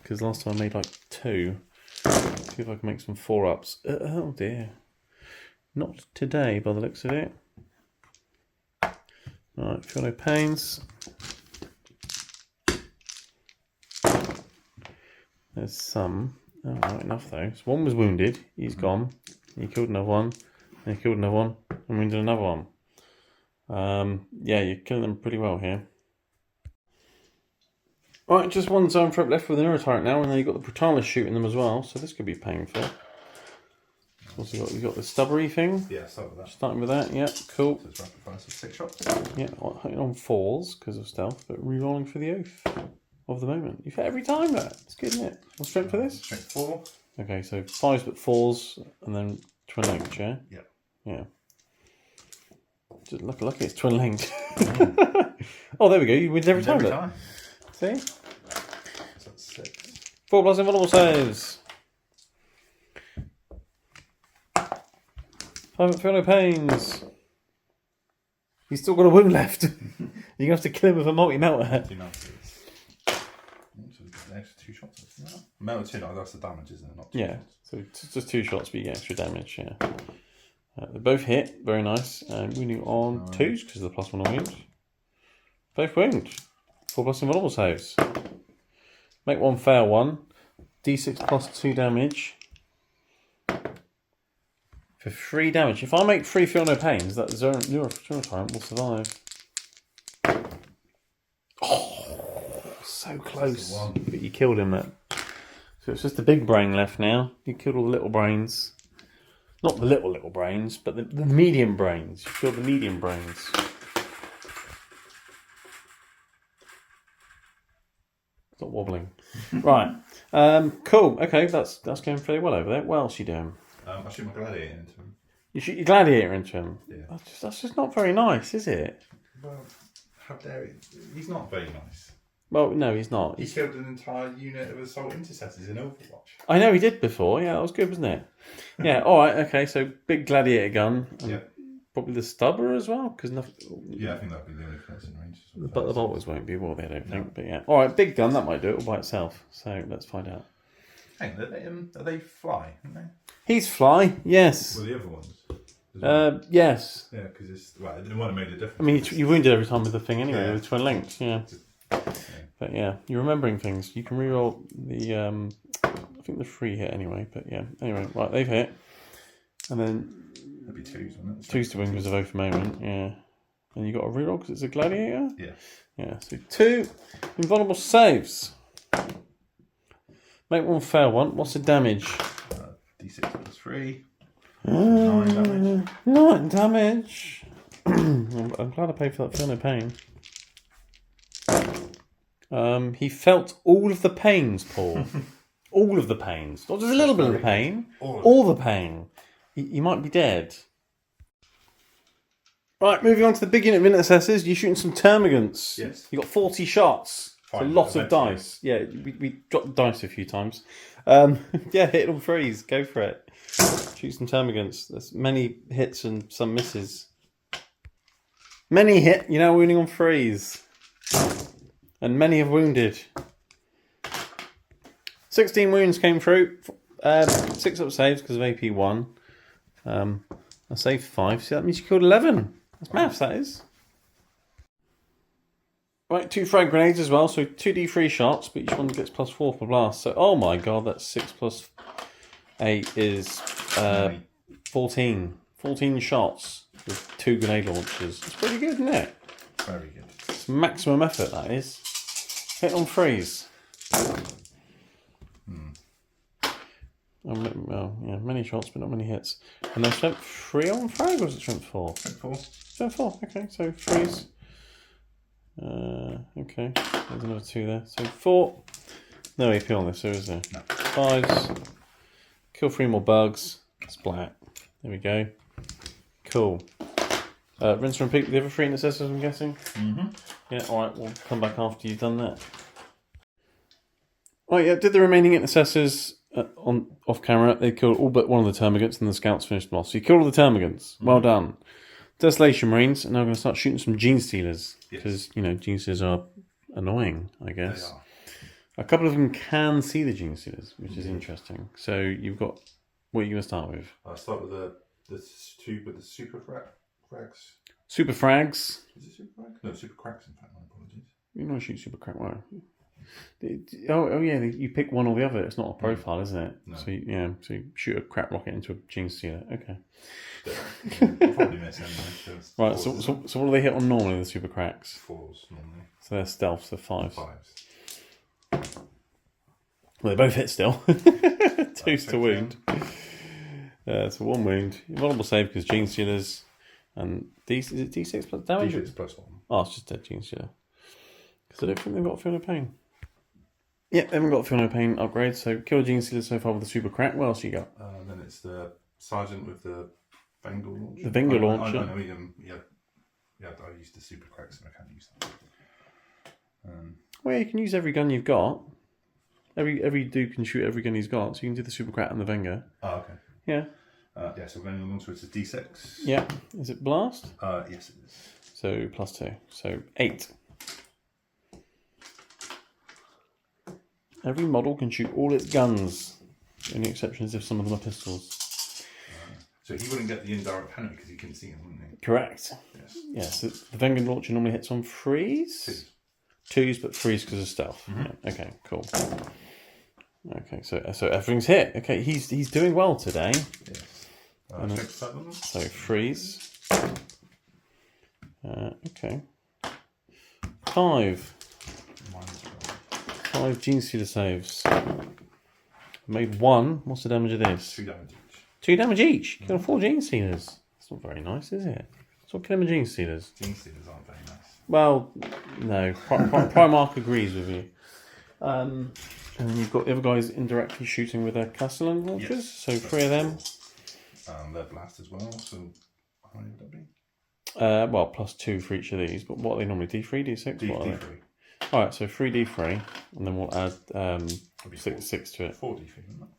Because last time I made like 2. See if I can make some 4-ups. Oh dear. Not today by the looks of it. Alright, feel no pains. There's some. Oh, not enough though. So one was wounded. He's gone. He killed another one. And he killed another one. And wounded another one. Yeah, you're killing them pretty well here. Right, just one zone threat left with an Irritant now, and then you've got the Brutalis shooting them as well, so this could be painful. Also you've got the stubbery thing. Yeah, start with that. Starting with that, yeah, cool. So it's rapid fire, so 6 shots. Yeah, hitting on 4s because of stealth, but re-rolling for the oath of the moment. You've hit every time that. It's good, isn't it? What's strength for this? Strength 4. Okay, so 5s but 4s, and then twin linked, yeah? Yeah. Yeah. Just lucky it's twin linked. Oh, there we go. You win every time. Every time. See? So that's 6. 4 plus invulnerable saves. 5 feel no pains. He's still got a wound left. You're going to have to kill him with a multi-melter. 2 melters. So the extra 2 shots. Melter 2, no, that's the damage, isn't it? Not 2 Yeah, shots. so it's just 2 shots, but you get extra damage, yeah. They both hit, very nice. And wounding on 2s because of the +1 wound. Both wound. 4 plus invulnerable saves. Make 1 fail 1. D6 plus 2 damage. For 3 damage. If I make 3 feel no pains, that Neurotyrant will survive. Oh, so close. But you killed him there. So it's just the big brain left now. You killed all the little brains. Not the little brains, but the medium brains. You killed the medium brains. Stop wobbling. Right. Cool. Okay, that's going fairly well over there. What else are you doing? I shoot my gladiator into him. You shoot your gladiator into him? Yeah. That's just not very nice, is it? Well, how dare he? He's not very nice. Well, no, he's not. He killed an entire unit of assault intercessors in Overwatch. I know he did before. Yeah, that was good, wasn't it? Yeah. All right. Okay. So big gladiator gun. And Yeah. probably the stubber as well, because nothing. Yeah, I think that'd be the only person in range. But the bolters won't be, will they? I don't think. But yeah. All right. Big gun. That might do it all by itself. So let's find out. Hang on, they fly, aren't they? He's fly. Yes. Well, the other ones. As well. Yes. Yeah, because it's it didn't want to make a difference. I mean, you wounded every time with the thing anyway. Yeah. With twin links. Yeah. But yeah, you're remembering things. You can reroll the. I think the 3 hit anyway. But yeah. Anyway, right, they've hit, and then That'd be 2s, wouldn't it? 2s to win because of oath moment. Yeah. And you got a reroll because it's a gladiator. Yeah. Yeah. So 2 invulnerable saves. Make 1 fail 1. What's the damage? D6 plus 3. 9 damage. 9 damage. I'm glad I paid for that. Feel no pain. He felt all of the pains, Paul. All of the pains. Not just a little bit of the pain. All the pain. He might be dead. Right, moving on to the big unit of intercessors. You're shooting some termagants. Yes. You got 40 shots. It's a lot of dice. Yeah, we dropped the dice a few times. Yeah, hit on 3s. Go for it. Shoot some termagants. There's many hits and some misses. Many hit. You're now wounding on 3s. And many have wounded. 16 wounds came through. 6 up saves because of AP 1. I saved 5. So that means you killed 11. That's maths, that is. Right, 2 frag grenades as well. So 2d3 shots, but each one gets +4 per blast. So, oh my god, that's 6 plus 8 is 14. 14 shots with 2 grenade launchers. It's pretty good, isn't it? Very good. It's maximum effort, that is. Hit on 3s. Well, yeah, many shots, but not many hits. And then strength 3 on frag, or was it strength 4? Strength 4. Strength 4, okay, so 3s. Okay, there's another 2 there. So 4. No AP on this, so is there? No. 5s. Kill 3 more bugs. Splat. There we go. Cool. Rinse and repeat with the other 3 intercessors, I'm guessing? Mm-hmm. Yeah, alright, we'll come back after you've done that. Right, yeah, did the remaining intercessors off camera. They killed all but one of the termagants and the scouts finished them off. So you killed all the termagants. Well done. Escalation Marines, and now we're going to start shooting some Gene Stealers. Because, you know, Gene Stealers are annoying, I guess. They are. A couple of them can see the Gene Stealers, which is interesting. So you've got... What are you going to start with? I'll start with the super frags. Super Frags. Is it super frag? No, super cracks, in fact, my apologies. You know, shoot Super Crack, right? Oh yeah, you pick one or the other. It's not a profile, isn't it? No. So you shoot a crap rocket into a Gene Stealer. Okay. I'll probably miss anyway. Right. So what do they hit on normally? The Super Cracks. 4s normally. So they're stealth. They're 5s. 5s. Well, they both hit still. 2's to wound. So 1 wound. Vulnerable save because Gene Stealers and is it D6 plus damage? D6 plus 1. Oh, it's just dead Gene Stealer. Because I don't think they've got a Feel No Pain. Yeah, they haven't got a Feel No Pain upgrade, so kill Gene Stealer so far with the Super Crack. What else you got? Then it's the Sergeant with the Bengal launcher. The Bengal launcher. I know, I used the Super Crack, so I can't use that. Well, you can use every gun you've got. Every dude can shoot every gun he's got, so you can do the Super Crack and the Venga. Oh, okay. Yeah. So we're going along to it's a D6. Yeah. Is it blast? Yes, it is. So plus 2. So 8. Every model can shoot all its guns. The only exception is if some of them are pistols. So he wouldn't get the indirect penalty because he can see him, wouldn't he? Correct. Yes. Yeah, so the Venga launcher normally hits on 3s? 2s, but 3s because of stealth. Mm-hmm. Yeah, okay, cool. Okay, so everything's hit. Okay, he's doing well today. Yes. 7. So 3s. Okay. 5. 5 Gene Stealer saves. Made 1. What's the damage of this? 2 damage each. 2 damage each. Killed 4 Gene Stealers. That's not very nice, is it? That's what killing Gene Stealers. Gene Stealers aren't very nice. Well, no. Primarch agrees with you. And then you've got the other guys indirectly shooting with their Castellan launchers. Yes, so 3 of them. They're blast as well. So how many would that be? Well, plus 2 for each of these. But what are they normally? D3, D6? D3. Alright, so 3d3, and then we'll add 6 to it. 4d3, isn't it?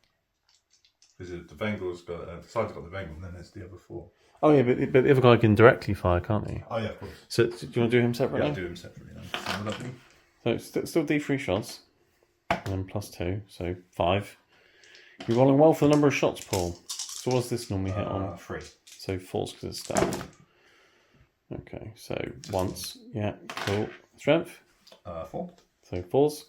Because the Bengal's got, the side's got the Bengal, and then there's the other 4. Oh yeah, but the other guy can directly fire, can't he? Oh yeah, of course. So do you want to do him separately? Yeah, I'll do him separately then. So it's still d3 shots, and then plus 2, so 5. You're rolling well for the number of shots, Paul. So what's this normally hit on? 3. So 4's because it's stealth. Okay, so just once. Yeah, cool. Strength? 4. So 4's.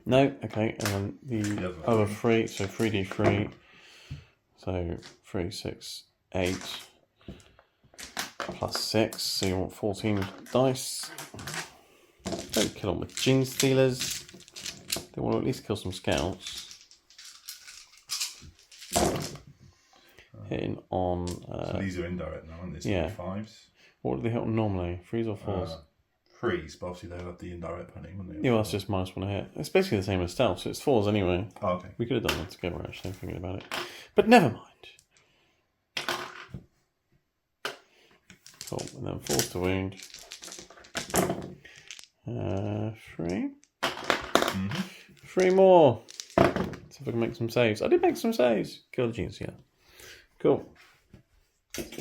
No, okay, and then the other 3, so 3d3. So 3, 6, 8 plus 6, so you want 14 dice. Don't kill them with Gene Stealers. They want to at least kill some scouts. Hitting on. So these are indirect now, aren't they? So yeah. 5s. What do they hit on normally? 3s or 4s? 3s, but obviously they'll have the indirect penalty, wouldn't they? Yeah, well, that's just -1 a hit. It's basically the same as stealth, so it's 4s anyway. Oh, okay. We could have done that together, actually, I'm thinking about it. But never mind. Cool, and then 4s to wound. 3. 3 more. See if I can make some saves. I did make some saves. Kill the Gene Stealer. Cool.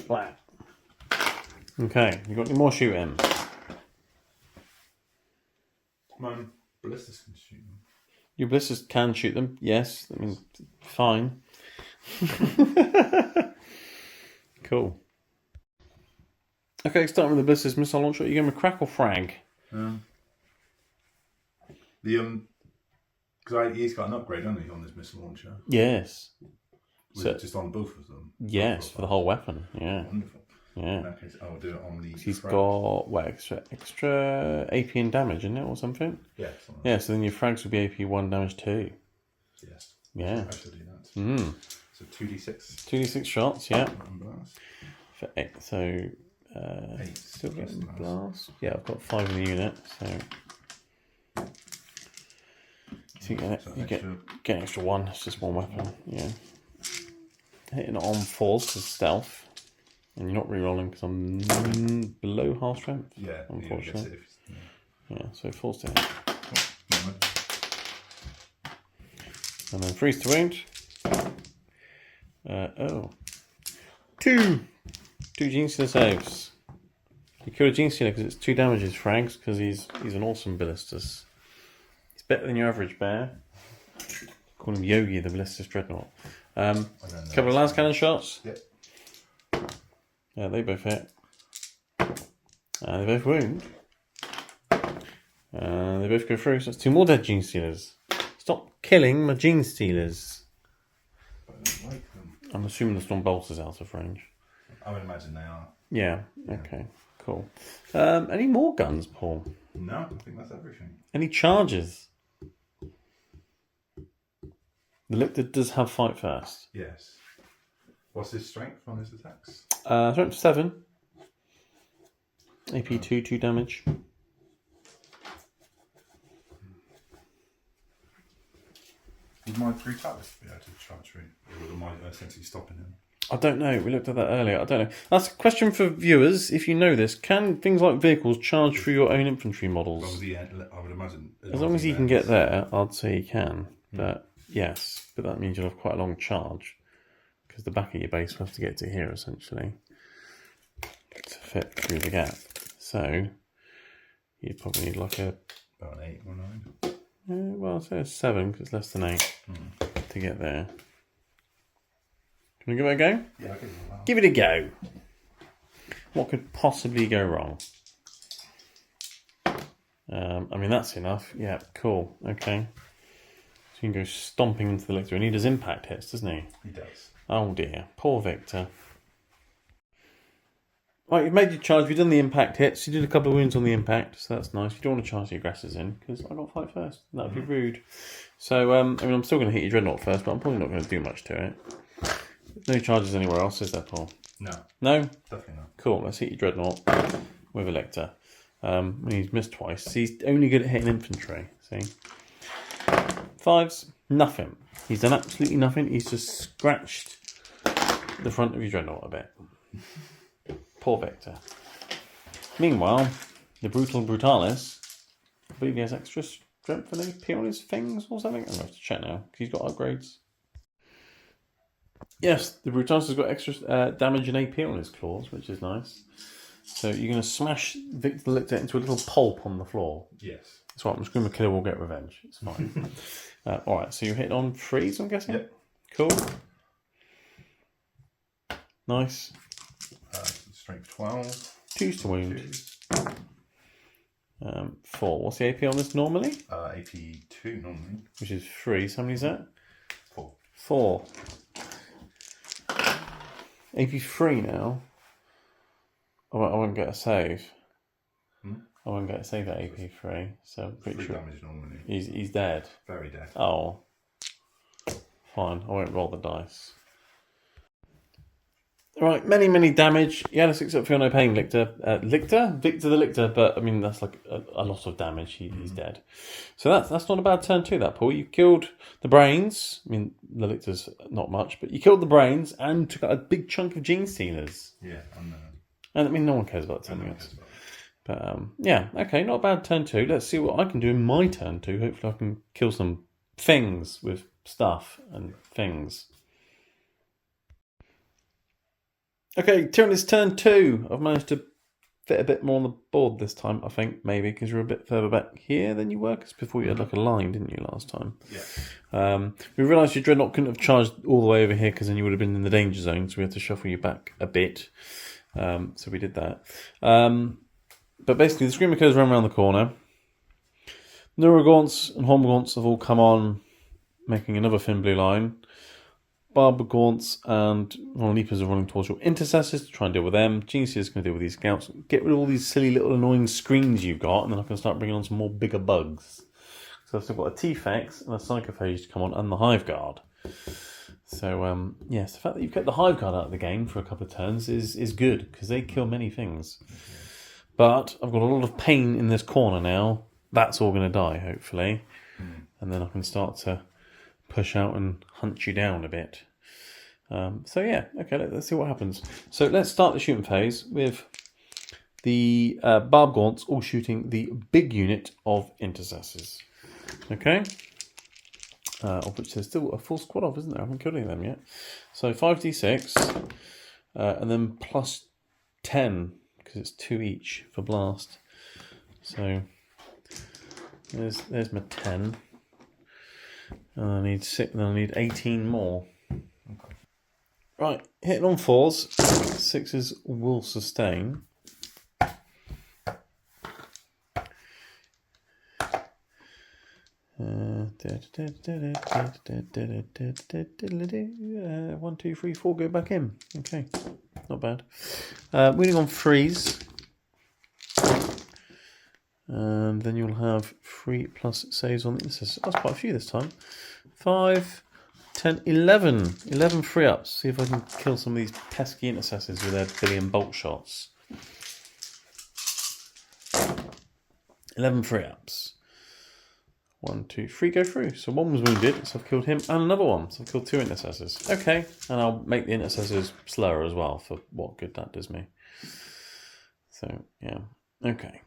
Flat. Okay, you got any more shooting? Ballistas can shoot them. Your blisters can shoot them, yes. I mean, fine. Cool. Okay, starting with the blisters missile launcher. You going with crack or frag? Because he's got an upgrade, hasn't he, on this missile launcher? Yes. So, just on both of them? Yes, for the whole weapon, yeah. Wonderful. Yeah. In that case, I'll do it on the... He's got, what, extra AP and damage, isn't it, or something? Yeah. Yeah, so then your frags would be AP 1, damage 2. Yes. Yeah. I should do that. So 2d6. 2d6 shots, yeah. Blast. For 8, so Still getting blast. Yeah, I've got 5 in the unit, so you get an extra 1. It's just 1 weapon. Yeah, hitting it on 4s because stealth, and you're not re-rolling because I'm below half strength. Yeah, unfortunately. Yeah, so 4s to hit. And then freeze to wound. Two Gene Stealer saves. You kill a Gene Stealer because it's 2 damages frags because he's an awesome ballistus. He's better than your average bear. Call him Yogi, the ballistus dreadnought. Couple of lance cannon shots. Yep. Yeah, they both hit. They both wound. They both go through. So that's 2 more dead Gene Stealers. Stop killing my Gene Stealers. But I don't like them. I'm assuming the Storm Bolter's out of range. I would imagine they are. Yeah. Okay. Cool. Any more guns, Paul? No, I think that's everything. Any charges? The Lictor does have fight first. Yes. What's his strength on his attacks? Strength 7. AP 2, 2 damage. Would my 3 towers be able to charge me? Or would my essentially stopping him? I don't know. We looked at that earlier. I don't know. That's a question for viewers. If you know this, can things like vehicles charge through your own infantry models? I would imagine. As long as you can get there, I'd say you can. But yes, but that means you'll have quite a long charge because the back of your base will have to get to here essentially to fit through the gap. So you probably need like a about an 8 or 9. Well, I'll say a 7 because it's less than 8 to get there. Can we give it a go? Yeah, I'll give it a go. Give it a go. What could possibly go wrong? I mean, that's enough. Yeah, cool. Okay. So you can go stomping into the Lictor. And he does impact hits, doesn't he? He does. Oh dear. Poor Victor. Right, you've made your charge. You've done the impact hits. You did a couple of wounds on the impact, so that's nice. You don't want to charge the aggressors in because I got fight first. That would be rude. So, I mean, I'm still going to hit your Dreadnought first, but I'm probably not going to do much to it. No charges anywhere else, is there, Paul? No. No? Definitely not. Cool, let's hit your Dreadnought with a Lictor. He's missed twice. He's only good at hitting infantry, see? 5s, nothing. He's done absolutely nothing. He's just scratched the front of your Dreadnought a bit. Poor Victor. Meanwhile, the Brutal Brutalis, I believe he has extra strength and AP on his things or something. I'm going to have to check now, because he's got upgrades. Yes, the Brutalis has got extra damage and AP on his claws, which is nice. So you're going to smash Victor the Lictor into a little pulp on the floor. Yes. That's right, I'm just going to kill will get revenge. It's fine. Alright, so you're hitting on 3s, I'm guessing? Yep. Cool. Nice. Strength 12. 2s to wound. 4. What's the AP on this normally? AP 2 normally. Which is 3. So how many is that? 4. 4. AP 3 now. I won't get a save. I won't get a save at AP 3. So I'm pretty 3 sure damage normally. he's dead. Very dead. Oh. Fine, I won't roll the dice. Right, many damage. He had a 6 up for no pain, Victor the Lictor, but I mean that's like a lot of damage. He's dead. So that's not a bad turn too, that Paul. You killed the brains. I mean the Lictor's not much, but you killed the brains and took out a big chunk of Gene Stealers. Yeah, and I mean no one cares about turning else. But yeah, okay, not a bad turn 2. Let's see what I can do in my turn 2. Hopefully I can kill some things with stuff and things. Okay, Tyranids turn 2. I've managed to fit a bit more on the board this time, I think, maybe, because you're a bit further back here than you were, because before you had like a line, didn't you, last time? Yeah. We realised your Dreadnought couldn't have charged all the way over here, because then you would have been in the danger zone, so we had to shuffle you back a bit. So we did that. But basically, the Screamer Killers run around the corner. Neuragaunts and Hormagaunts have all come on, making another thin blue line. Barbagaunts and Leapers are running towards your intercessors to try and deal with them. Genius is going to deal with these scouts. Get rid of all these silly little annoying screens you've got, and then I can start bringing on some more bigger bugs. So I've still got a T-Fex and a Psychophage to come on, and the Hive Guard. So, yes, the fact that you've kept the Hive Guard out of the game for a couple of turns is good, because they kill many things. But I've got a lot of pain in this corner now. That's all going to die, hopefully. And then I can start to push out and hunt you down a bit. So yeah, okay, let's see what happens. So let's start the shooting phase with the Barb Gaunts all shooting the big unit of Intercessors. Okay? Of which there's still a full squad of, isn't there? I haven't killed any of them yet. So 5d6, and then plus 10, because it's 2 each for blast. So there's my 10. And I need 6, and I need 18 more. Okay. Right, hitting on 4s. 6s will sustain. One, two, three, four, go back in. Okay, not bad. Winning on 3s. And then you'll have 3 plus saves on the Intercessors. That's quite a few this time. 5, 10, 11. 11 free ups. See if I can kill some of these pesky Intercessors with their billion bolt shots. 11 free ups. 1, 2, 3 go through. So one was wounded, so I've killed him, and another one. So I've killed 2 Intercessors. Okay, and I'll make the Intercessors slower as well for what good that does me. So, yeah. Okay.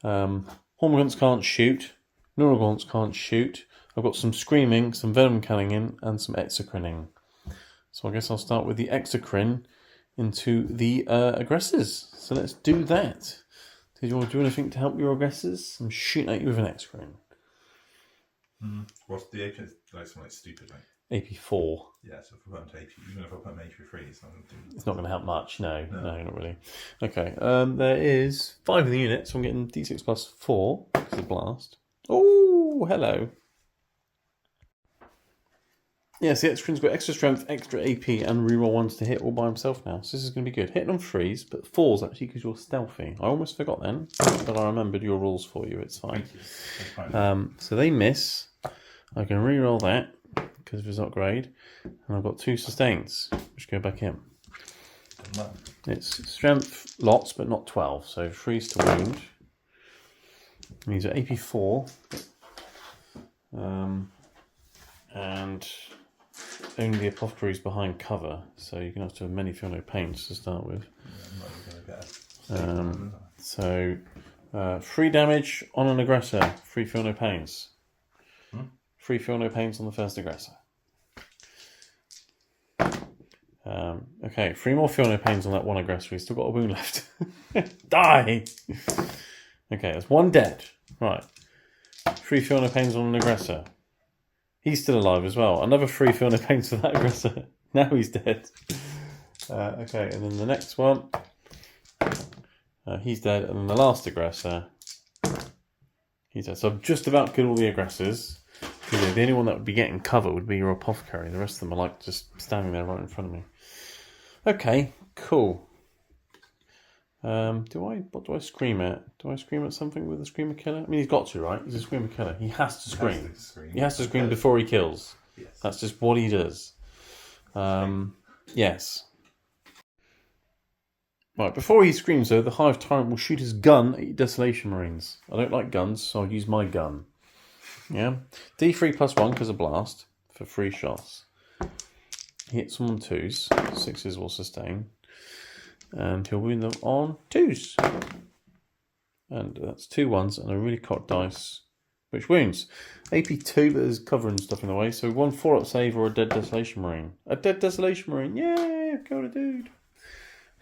Hormagaunts can't shoot. Neuragaunts can't shoot. I've got some Screaming, some Venom Cannoning, and some Exocrining. So I guess I'll start with the Exocrine into the aggressors. So let's do that. Did you want to do anything to help your aggressors? I'm shooting at you with an Exocrine. What's the AP? Like something like stupid, like AP 4. Yeah, so if I put them to AP, even if I put them AP 3, it's not going to do. It's not going to help much. No, not really. Okay, there is 5 in the unit, so I'm getting D6 plus 4 because of blast. Oh, hello. Yes, the Exocrine's got extra strength, extra AP, and reroll 1s to hit all by himself now. So this is going to be good. Hitting on 3s, but 4s actually because you're stealthy. I almost forgot then, but I remembered your rules for you. It's fine. So they miss. I can reroll that because of his upgrade, and I've got 2 sustains, which go back in. It's strength lots, but not 12. So 3s to wound. And these are AP 4. And only the Apothecary's behind cover, so you're going to have to have many feel no pains to start with. So 3 damage on an aggressor, 3 feel no pains. 3 feel no pains on the first aggressor. Okay, 3 more feel no pains on that one aggressor. He's still got a wound left. Die! Okay, that's 1 dead. Right. 3 feel no pains on an aggressor. He's still alive as well. Another 3 feel no pains for that aggressor. Now he's dead. Okay, and then the next one. He's dead. And then the last aggressor. He's dead. So I've just about killed all the aggressors. The only one that would be getting cover would be your Apothecary. The rest of them are like just standing there right in front of me. Okay, cool. What do I scream at? Do I scream at something with a Screamer Killer? I mean, he's got to, right? He's a Screamer Killer. He has to scream. He has to scream before he kills. Yes. That's just what he does. Yes. Right, before he screams, though, the Hive Tyrant will shoot his gun at your Desolation Marines. I don't like guns, so I'll use my gun. Yeah? D3 plus 1 because of blast for 3 shots. He hits them on 2s. 6s will sustain. And he'll wound them on 2s. And that's 2 1s and a really cocked dice, which wounds. AP 2, but there's cover and stuff in the way. So 1 4-up save or a dead Desolation Marine. A dead Desolation Marine. Yay! I've killed a dude.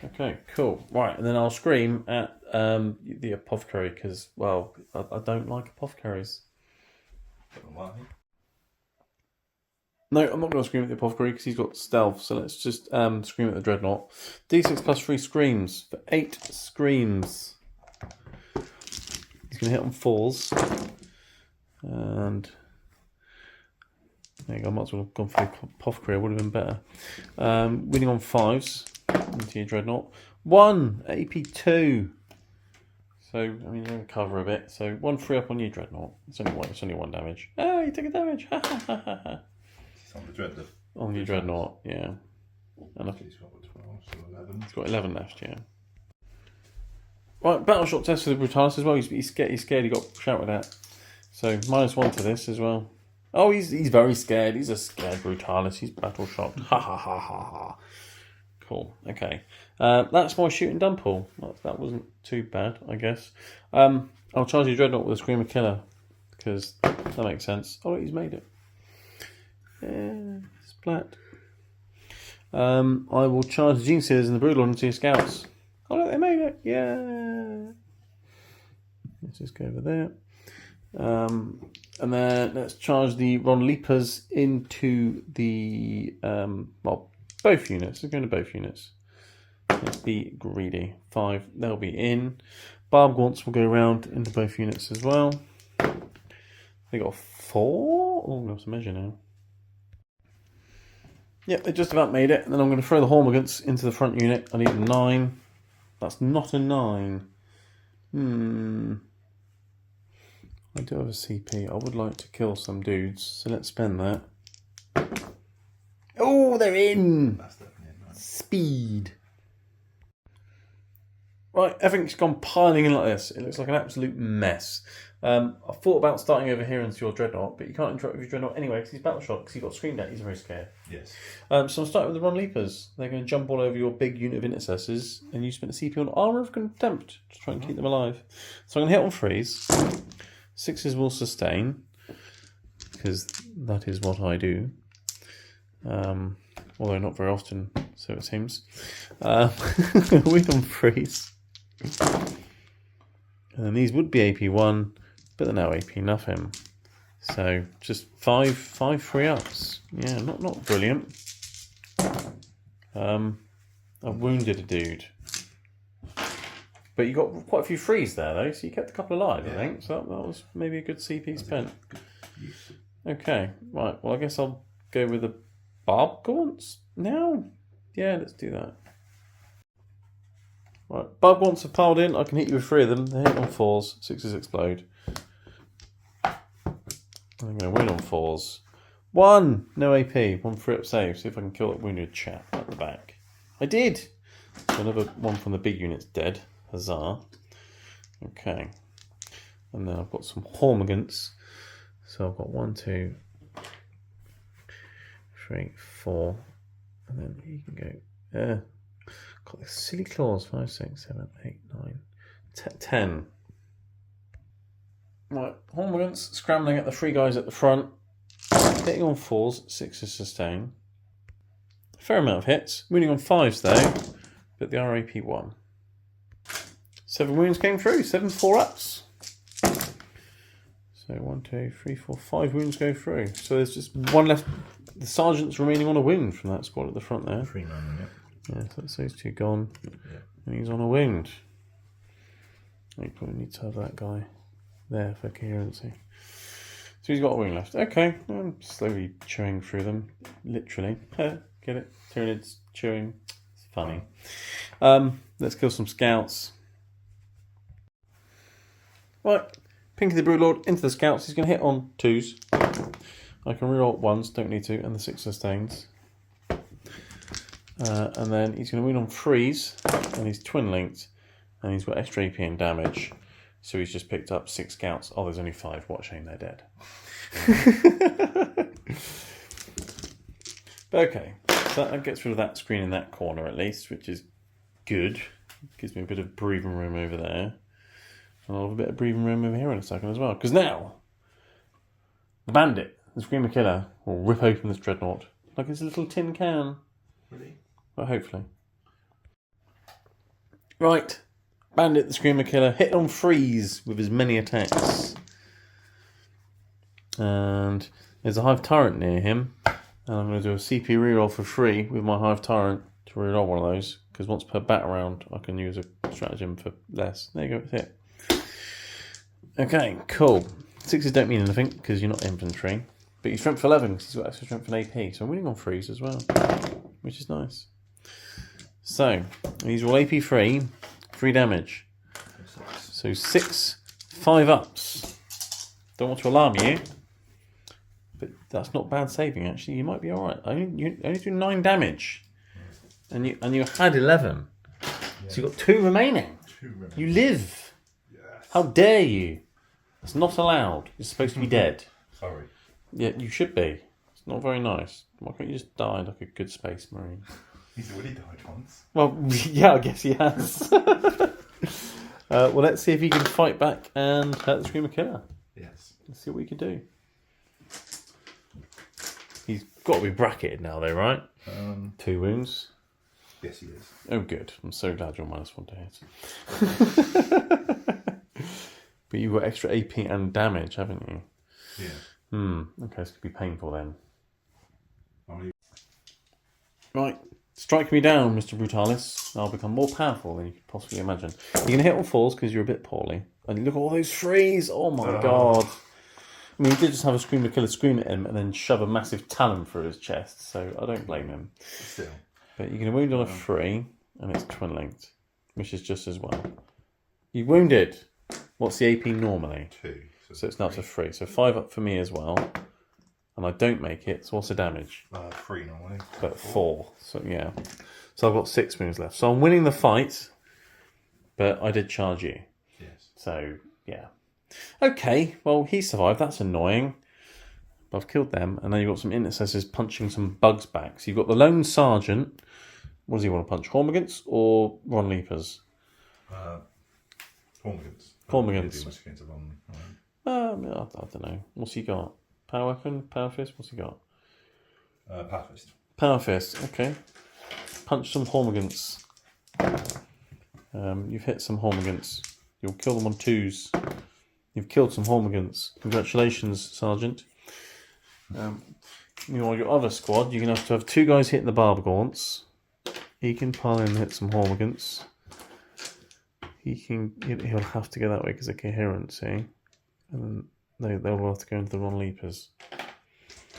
Okay, cool. Right, and then I'll scream at the Apothecary because, well, I don't like Apothecaries. No, I'm not going to scream at the Apothecary because he's got stealth, so let's just scream at the Dreadnought. D6 plus 3 screams for 8 screams. He's going to hit on 4s. And there you go, I might as well have gone for the Apothecary, would have been better. Winning on 5s into your Dreadnought. 1 AP 2. So, I mean, you're going to cover a bit. So, 1 free up on your Dreadnought. It's only 1 damage. Ah, you took a damage. Ha ha ha ha. It's on the Dreadnought. on your dreadnought, yeah. And He's got 12, so 11. he's got 11 left, yeah. Right, battle shot test for the Brutalis as well. He's scared. He got shouted at. So -1 to this as well. Oh, he's very scared. He's a scared Brutalis. He's battle shocked. Ha ha ha ha ha. Cool. Okay. That's my shooting done, Paul. That wasn't too bad, I guess. I'll charge your dreadnought with a Screamer Killer because that makes sense. Oh, he's made it. Yeah, splat. I will charge the Gene Seers and the Broodlord into your scouts. Oh, look, they made it. Yeah. Let's just go over there. And then let's charge the Ron Leapers into the both units. Let's go into both units. Let's be greedy. 5, they'll be in. Barb Gaunts will go around into both units as well. They got 4. Oh, I'm going to have to measure now. Yep, they just about made it. And then I'm going to throw the Hormigants into the front unit. I need a 9. That's not a 9. I do have a CP. I would like to kill some dudes, so let's spend that. Oh, they're in! That's definitely in, right? Speed. Right, everything's gone piling in like this. It looks like an absolute mess. I thought about starting over here into your dreadnought, but you can't interact with your dreadnought anyway because he's battle shocked because he got screamed at. He's very scared. Yes. So I'm starting with the Ron Leapers. They're going to jump all over your big unit of intercessors, and you spend a CP on Armour of Contempt to try and keep them alive. So I'm going to hit on freeze. 6s will sustain because that is what I do. Although not very often, so it seems. Win on freeze. And then these would be AP1, but they're now AP nothing. So just 5 free ups. Yeah, not brilliant. I wounded a dude. But you got quite a few frees there though, so you kept a couple alive, I think. So that was maybe a good CP spent. Okay, right, well I guess I'll go with the Barb Gaunts now. Yeah, let's do that. Right, Barb Gaunts have piled in. I can hit you with 3 of them. They hit on 4s. 6s explode. I'm going to win on 4s. 1! No AP. 1 free up save. See if I can kill that wounded chap at the back. I did! So another one from the big unit's dead. Huzzah. Okay. And then I've got some Hormigants. So I've got 1, 2, 3, 4. And then you can go... got the silly claws. 5, 6, 7, 8, 9, 10. Right, Hormigants scrambling at the 3 guys at the front. Hitting on 4s, 6s sustain. Fair amount of hits. Wounding on 5s though, but the RAP 1. 7 wounds came through, 7 4-ups. So 1, 2, 3, 4, 5 wounds go through. So there's just 1 left. The sergeant's remaining on a wound from that squad at the front there. 3 man, yeah. Yeah, so that's those 2 gone. Yeah. And he's on a wound. You probably need to have that guy there for coherency. So he's got a wound left. Okay, I'm slowly chewing through them. Literally. Get it? Tyranids chewing. It's funny. Let's kill some scouts. Right. Pinky the Broodlord into the scouts. He's going to hit on 2s. I can reroll 1s, don't need to, and the 6 sustains. And then he's going to win on 3s, and he's twin linked, and he's got extra AP and damage. So he's just picked up 6 scouts. Oh, there's only 5. What a shame they're dead. Okay, so that gets rid of that screen in that corner at least, which is good. Gives me a bit of breathing room over there. And I'll have a bit of breathing room over here in a second as well. Because now, the bandit, the Screamer Killer, will rip open this dreadnought like it's a little tin can. Really? Well, hopefully. Right. Bandit, the Screamer Killer, hit on freeze with as many attacks. And there's a Hive Tyrant near him. And I'm going to do a CP reroll for free with my Hive Tyrant to reroll one of those. Because once per bat round, I can use a stratagem for less. There you go, that's it. Okay, cool. 6s don't mean anything because you're not infantry. But he's strength 11 because he's got extra strength and AP. So I'm winning on freeze as well, which is nice. So, these are all AP free. 3 damage. So 6 5-ups. Don't want to alarm you, But that's not bad saving, actually. You might be all right. You only do 9 damage. And you had 11. Yeah. So you've got 2 remaining. 2 remaining. You live. Yes. How dare you? It's not allowed. You're supposed to be dead. Sorry. Yeah, you should be. It's not very nice. Why can't you just die like a good space marine? He's already died once. Well, yeah, I guess he has. Well, let's see if he can fight back and hurt the Screamer Killer. Yes. Let's see what we can do. He's got to be bracketed now, though, right? 2 wounds. Yes, he is. Oh, good. I'm so glad you're -1 to hit. But you've got extra AP and damage, haven't you? Yeah. Okay, it's going to be painful then. Only... Right. Strike me down, Mr. Brutalis. I'll become more powerful than you could possibly imagine. You're going to hit on 4s because you're a bit poorly. And look at all those 3s. Oh, my God. I mean, he did just have a Screamer Killer scream at him and then shove a massive talon through his chest. So I don't blame him. Still. But you're going to wound on a 3 and it's twin linked, which is just as well. You wounded. What's the AP normally? 2. So it's now to 3. So 5 up for me as well. And I don't make it. So what's the damage? 3 normally. But 4. So yeah. So I've got 6 wounds left. So I'm winning the fight. But I did charge you. Yes. So yeah. Okay. Well, he survived. That's annoying. But I've killed them. And then you've got some intercessors punching some bugs back. So you've got the lone sergeant. What does he want to punch? Hormigants or Ron Leapers? Hormigants. Hormigants. I I don't know. What's he got? Power weapon? Power fist? What's he got? Power fist. Power fist. Okay. Punch some Hormigants. You've hit some Hormigants. You'll kill them on 2s. You've killed some Hormigants. Congratulations, Sergeant. Meanwhile, your other squad, you're going to have 2 guys hitting the Barb Gaunts. He can pile in and hit some Hormigants. He'll have to go that way because of coherency. And then they'll have to go into the Ron Leapers.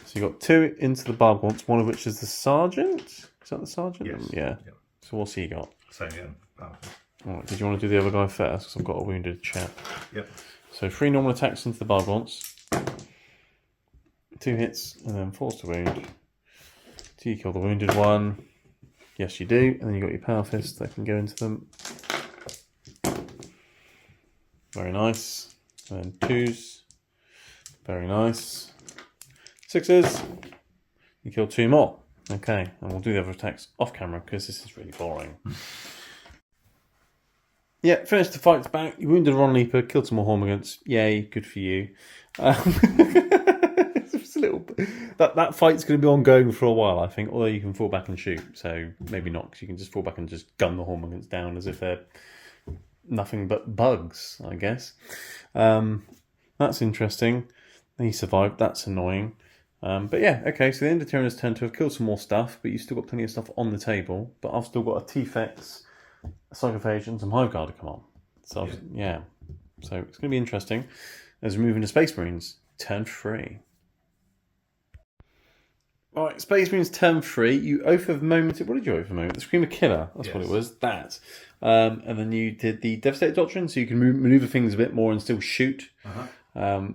So you've got 2 into the Barb Gaunts, one of which is the Sergeant. Is that the Sergeant? Yes. Yeah. Yep. So what's he got? Same again. Power fist. Alright, did you want to do the other guy first? Because I've got a wounded chap. Yep. So 3 normal attacks into the Barb Gaunts. 2 hits and then 4 to wound. Do you kill the wounded one? Yes, you do. And then you've got your Power Fist that can go into them. Very nice. And then 2s. Very nice. 6s. You kill 2 more. Okay, and we'll do the other attacks off camera because this is really boring. Yeah, finished the fights back. You wounded Ron Leaper, killed some more Hormigants. Yay, good for you. It's a little. That fight's going to be ongoing for a while, I think. Although you can fall back and shoot, so maybe not, because you can just fall back and just gun the Hormigants down as if they're nothing but bugs, I guess. That's interesting. He survived. That's annoying. But yeah, okay. So the end of Tyranids turn to have killed some more stuff, but you've still got plenty of stuff on the table. But I've still got a T-Fex, a Psychophage, and some Hive Guard to come on. So yeah. So it's going to be interesting as we move into Space Marines. Turn 3. Right, Space Marines turn 3. You oath of moment. What did you oath of moment? The Screamer Killer. That's what it was. That. And then you did the Devastator Doctrine, so you can maneuver things a bit more and still shoot,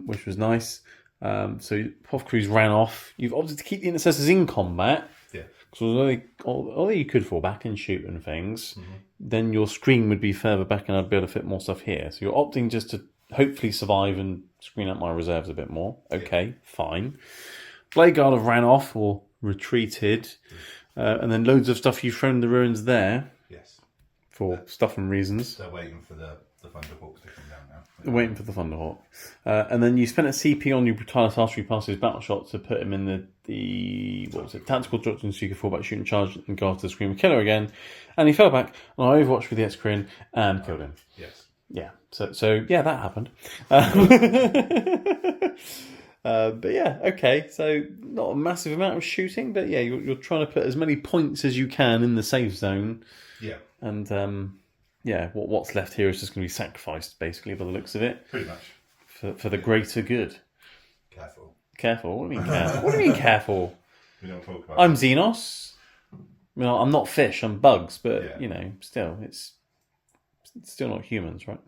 which was nice. So Apothecaries ran off. You've opted to keep the Intercessors in combat. Yeah. Because although you could fall back and shoot and things, then your screen would be further back and I'd be able to fit more stuff here. So you're opting just to hopefully survive and screen out my reserves a bit more. Okay, fine. Blade Guard have ran off or retreated. And then loads of stuff you've thrown in the ruins there. Yes. For stuff and reasons. They're waiting for the Thunderhawks to come down now. They're waiting for the Thunderhawk. And then you spent a CP on your Brutalis after you passed his battle shot to put him in the what was it, tactical doctrine, so you could fall back, shoot and charge and go after the Screamer Killer again. And he fell back, and I overwatched with the Escalation and killed him. Yes. Yeah. So yeah, that happened. But yeah, okay. So not a massive amount of shooting, but yeah, you're trying to put as many points as you can in the safe zone. Yeah. And yeah, what's left here is just going to be sacrificed, basically, by the looks of it. Pretty much. For the greater good. Careful. Careful? What do you mean careful? What do you mean careful? We don't talk about I'm Xenos. I mean, I'm not fish, I'm bugs, but, you know, still, it's still not humans, right?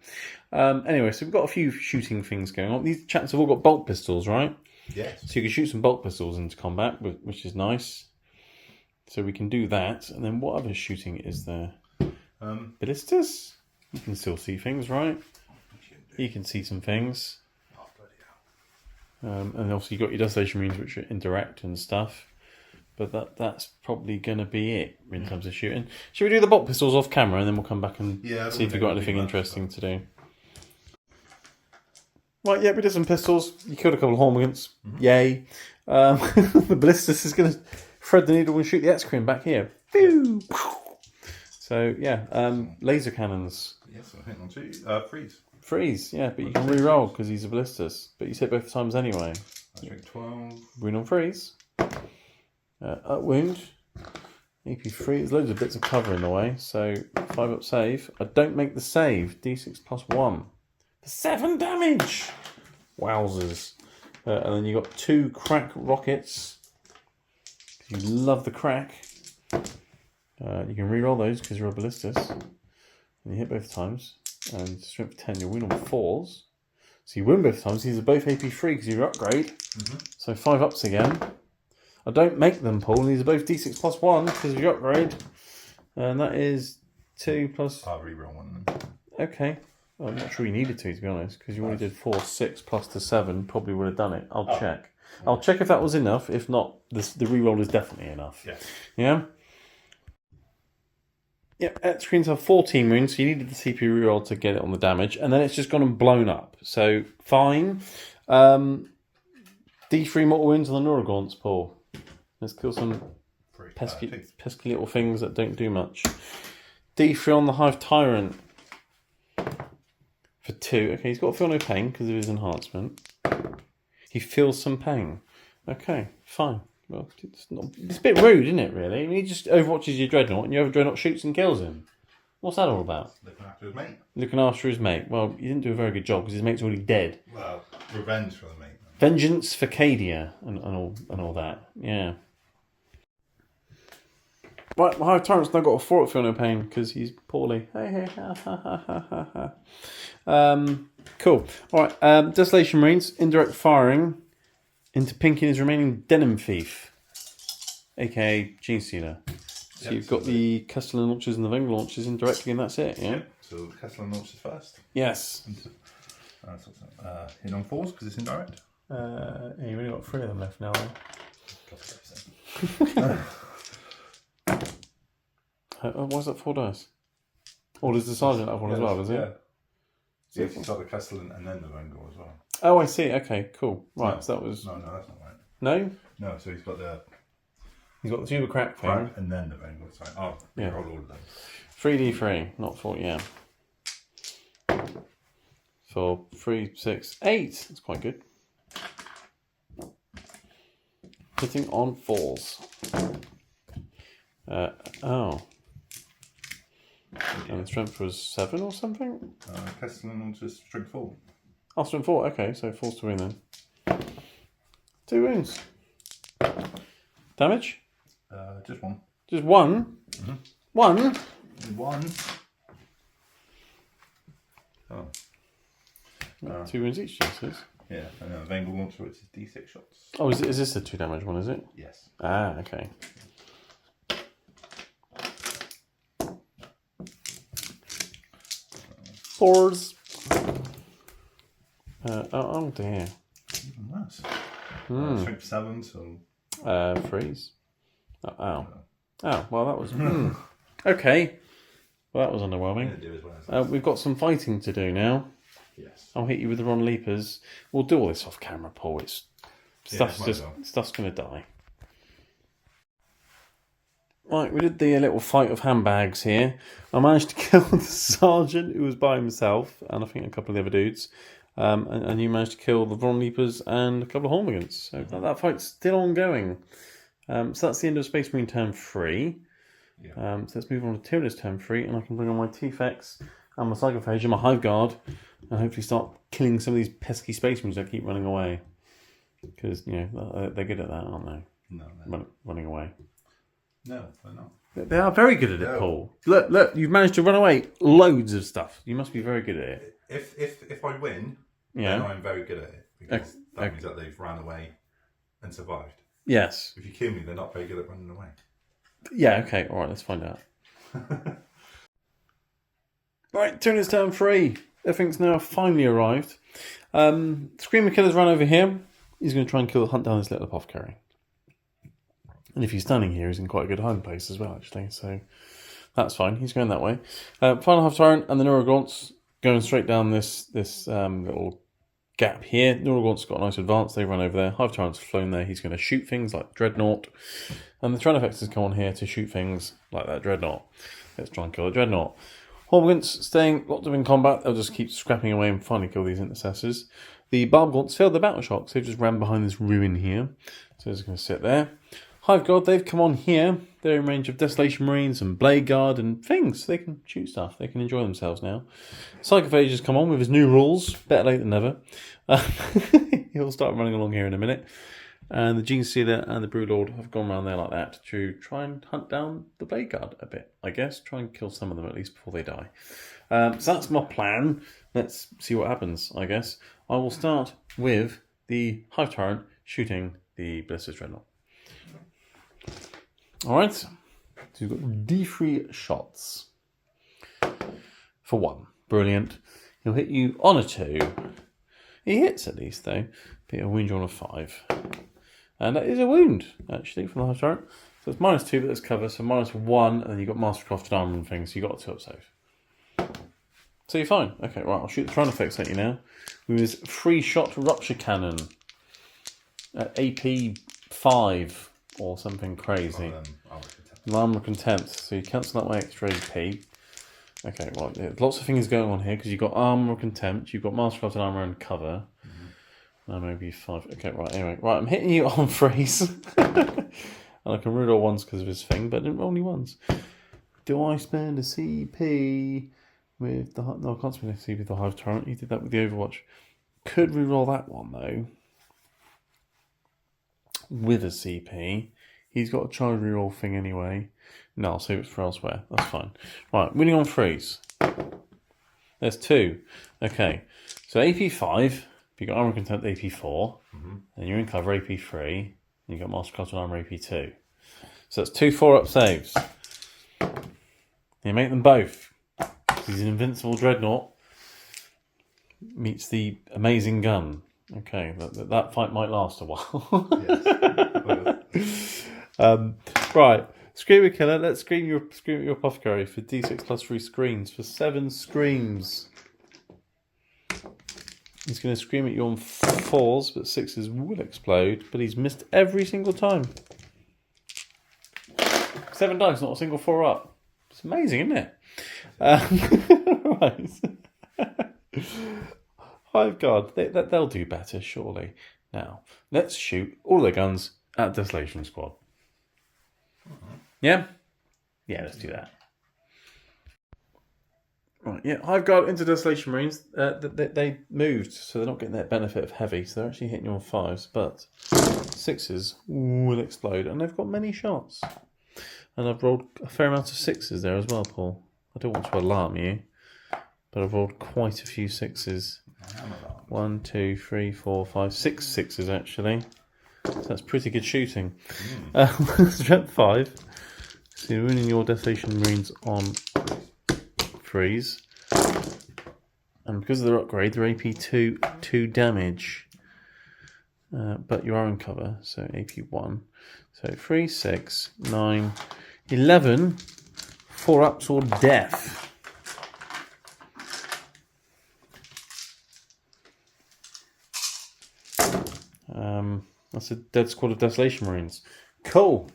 Anyway, so we've got a few shooting things going on. These chaps have all got bolt pistols, right? Yes. So you can shoot some bolt pistols into combat, which is nice. So we can do that. And then what other shooting is there? Ballistas? You can still see things, right? You can see some things. Oh, bloody hell. And obviously you've got your Escalation Marines, which are indirect and stuff. But that's probably going to be it in terms of shooting. Should we do the bolt pistols off camera and then we'll come back and see if we've got anything interesting to do? Right, yeah, we did some pistols. You killed a couple of Hormigans. Yay. The Ballistas is going to thread the needle and shoot the X-Cream back here. Pew! So, yeah, laser cannons. Yes, I think on two. Freeze. Freeze, yeah, but you can re-roll because he's a Ballistas. But he's hit both times anyway. I think 12. Wound on freeze. Up wound. AP3. There's loads of bits of cover in the way. So 5 up save. I don't make the save. D6 plus 1. For 7 damage! Wowzers. And then you got 2 crack rockets. You love the crack. You can re-roll those because you're a Ballistas. And you hit both times. And strength 10, you win on 4s. So you win both times. These are both AP3 because you upgrade. So 5 ups again. I don't make them, Paul. These are both D6 plus 1 because you upgrade. And that is 2 plus... I'll re-roll one. Okay. Well, I'm not sure you needed to be honest, because you only did 4, 6 plus to 7. Probably would have done it. I'll check. I'll check if that was enough. If not, the reroll is definitely enough. Yeah. Yeah? Yep, X-Screens have 14 wounds, so you needed the CP reroll to get it on the damage, and then it's just gone and blown up. So, fine. D3 mortal wounds on the Neuragaunts, Paul. Let's kill some pesky little things that don't do much. D3 on the Hive Tyrant. For 2. Okay, he's got to feel no pain because of his enhancement. He feels some pain. Okay, fine. Well, it's a bit rude, isn't it, really? I mean, he just overwatches your Dreadnought and your other Dreadnought shoots and kills him. What's that all about? Looking after his mate. Looking after his mate. Well, he didn't do a very good job because his mate's already dead. Well, revenge for the mate. Vengeance for Cadia and all that. Yeah. Right, my Hive Tyrant's now got a 4 at feel no pain because he's poorly. Hey, ha, ha, ha, ha, ha. Cool. Alright, Desolation Marines, indirect firing into pinking his remaining Denim Thief, aka Gene Stealer. So you've got the Castellan launchers and the Vengal launchers indirectly, and that's it, yeah? Yep. So Castellan launches first. Yes. Hit on 4s because it's indirect. Yeah, you've only got 3 of them left now, why is that 4 dice? Or does the Sergeant have one as well, does it? Yeah, it's got the Castellan and then the Vengal as well. Oh, I see. Okay, cool. Right, no, so that was... No, that's not right. No? No, so he's got the... He's got the Tuber Crack thing. And then the Vengal. Sorry. Oh, yeah. Roll all of them. 3d3, not 4, yeah. For 3, 6, 8. That's quite good. Hitting on 4s. Oh. And the strength was 7 or something? Castellan launches strength 4. Oh, strength 4, okay, so 4's to win then. 2 wounds. Damage? Just 1. Just 1? 1? 1. Oh. 2 wounds each, Jesus. Yeah, and then the Vengal launcher, which is D6 shots. Oh, is this a 2 damage one, is it? Yes. Ah, okay. Fours. Oh dear. Even worse. Strength 7, so... Freeze. Oh, well that was... Okay. Well, that was underwhelming. We've got some fighting to do now. Yes. I'll hit you with the Ron Leapers. We'll do all this off camera, Paul. Stuff's going to die. Right, we did the little fight of handbags here. I managed to kill the sergeant who was by himself, and I think a couple of the other dudes. And you managed to kill the Von Leapers and a couple of Hormigans. So that fight's still ongoing. So that's the end of Space Marine turn 3. Yeah. So let's move on to Tyranids turn 3, and I can bring on my T-Fex and my Psychophage and my Hive Guard, and hopefully start killing some of these pesky Space Marines that keep running away. Because, you know, they're good at that, aren't they? No, running away. No, they're not. They are very good at it, Paul. Look, you've managed to run away loads of stuff. You must be very good at it. If I win, then I'm very good at it. Because that means that they've ran away and survived. Yes. If you kill me, they're not very good at running away. Yeah, okay, alright, let's find out. Right, Tyranids turn 3. Everything's now finally arrived. Screamer Killer's run over here. He's going to try and hunt down this little apothecary. And if he's standing here, he's in quite a good hiding place as well, actually. So that's fine. He's going that way. Final Half Tyrant and the Neurogaunts going straight down this little gap here. Neurogaunts got a nice advance. They run over there. Hive Tyrant's flown there. He's going to shoot things like Dreadnought. And the Tyrannics has come on here to shoot things like that Dreadnought. Let's try and kill the Dreadnought. Hormagaunts staying locked up in combat. They'll just keep scrapping away and finally kill these intercessors. The Barbgaunts failed their battle shocks. They've just ran behind this ruin here. So they're just going to sit there. Hive Guard, they've come on here. They're in range of Desolation Marines and Blade Guard and things. They can shoot stuff. They can enjoy themselves now. Psychophage has come on with his new rules. Better late than never. He'll start running along here in a minute. And the Gene Stealer and the Broodlord have gone around there like that to try and hunt down the Blade Guard a bit, I guess. Try and kill some of them at least before they die. So that's my plan. Let's see what happens, I guess. I will start with the Hive Tyrant shooting the Ballistic Dreadnought. Alright. So you've got D3 shots. For 1. Brilliant. He'll hit you on a 2. He hits at least, though. But he'll wound you on a 5. And that is a wound, actually, from the Hive Tyrant. So it's -2, but there's cover. So -1, and then you've got Mastercrafted armor and things. So you've got a 2 up save. So you're fine. Okay, right, I'll shoot the Tron effects at you now. With his 3-shot Rupture Cannon. At AP 5 or something crazy. Armor Contempt. So you cancel out my extra AP. Okay, well, lots of things going on here because you've got Armor Contempt, you've got Mastercrafted armor and cover. Maybe 5. Okay, right, anyway. Right, I'm hitting you on freeze. And I can root all ones because of his thing, but I didn't roll any ones. Do I spend a CP with the... No, I can't spend a CP with the Hive Tyrant. He did that with the Overwatch. Could re-roll that one, though. With a CP. He's got a charge reroll thing anyway. No, I'll save it for elsewhere. That's fine. Right, winning on freeze. There's 2. Okay, so AP 5. You've got Armor Contempt AP4, and you're in cover AP3, and you've got Mastercrafted armor AP2. So that's 2 4-up saves. You make them both. He's an invincible Dreadnought. Meets the amazing gun. Okay, that fight might last a while. Yes. Right, Screamer Killer. Let's scream at your apothecary for D6 plus 3 screams for 7 screams. He's going to scream at you on 4s, but 6s will explode. But he's missed every single time. 7 dice, not a single 4-up. It's amazing, isn't it? Right. Hive Guard, they'll do better, surely. Now, let's shoot all their guns at Desolation Squad. Yeah? Yeah, let's do that. Right, yeah, Hive Guard into Desolation Marines. They moved, so they're not getting that benefit of heavy, so they're actually hitting you on 5s, but 6s will explode, and they've got many shots. And I've rolled a fair amount of 6s there as well, Paul. I don't want to alarm you, but I've rolled quite a few 6s. 1, 2, 3, 4, 5, 6 6s actually. So that's pretty good shooting. Strength 5. So you're winning your Desolation Marines on freeze. And because of their upgrade, they're AP 2 damage. But you are in cover, so AP 1. So 3, 6, 9, 11. 4-ups or death. That's a dead squad of Desolation Marines. Cool.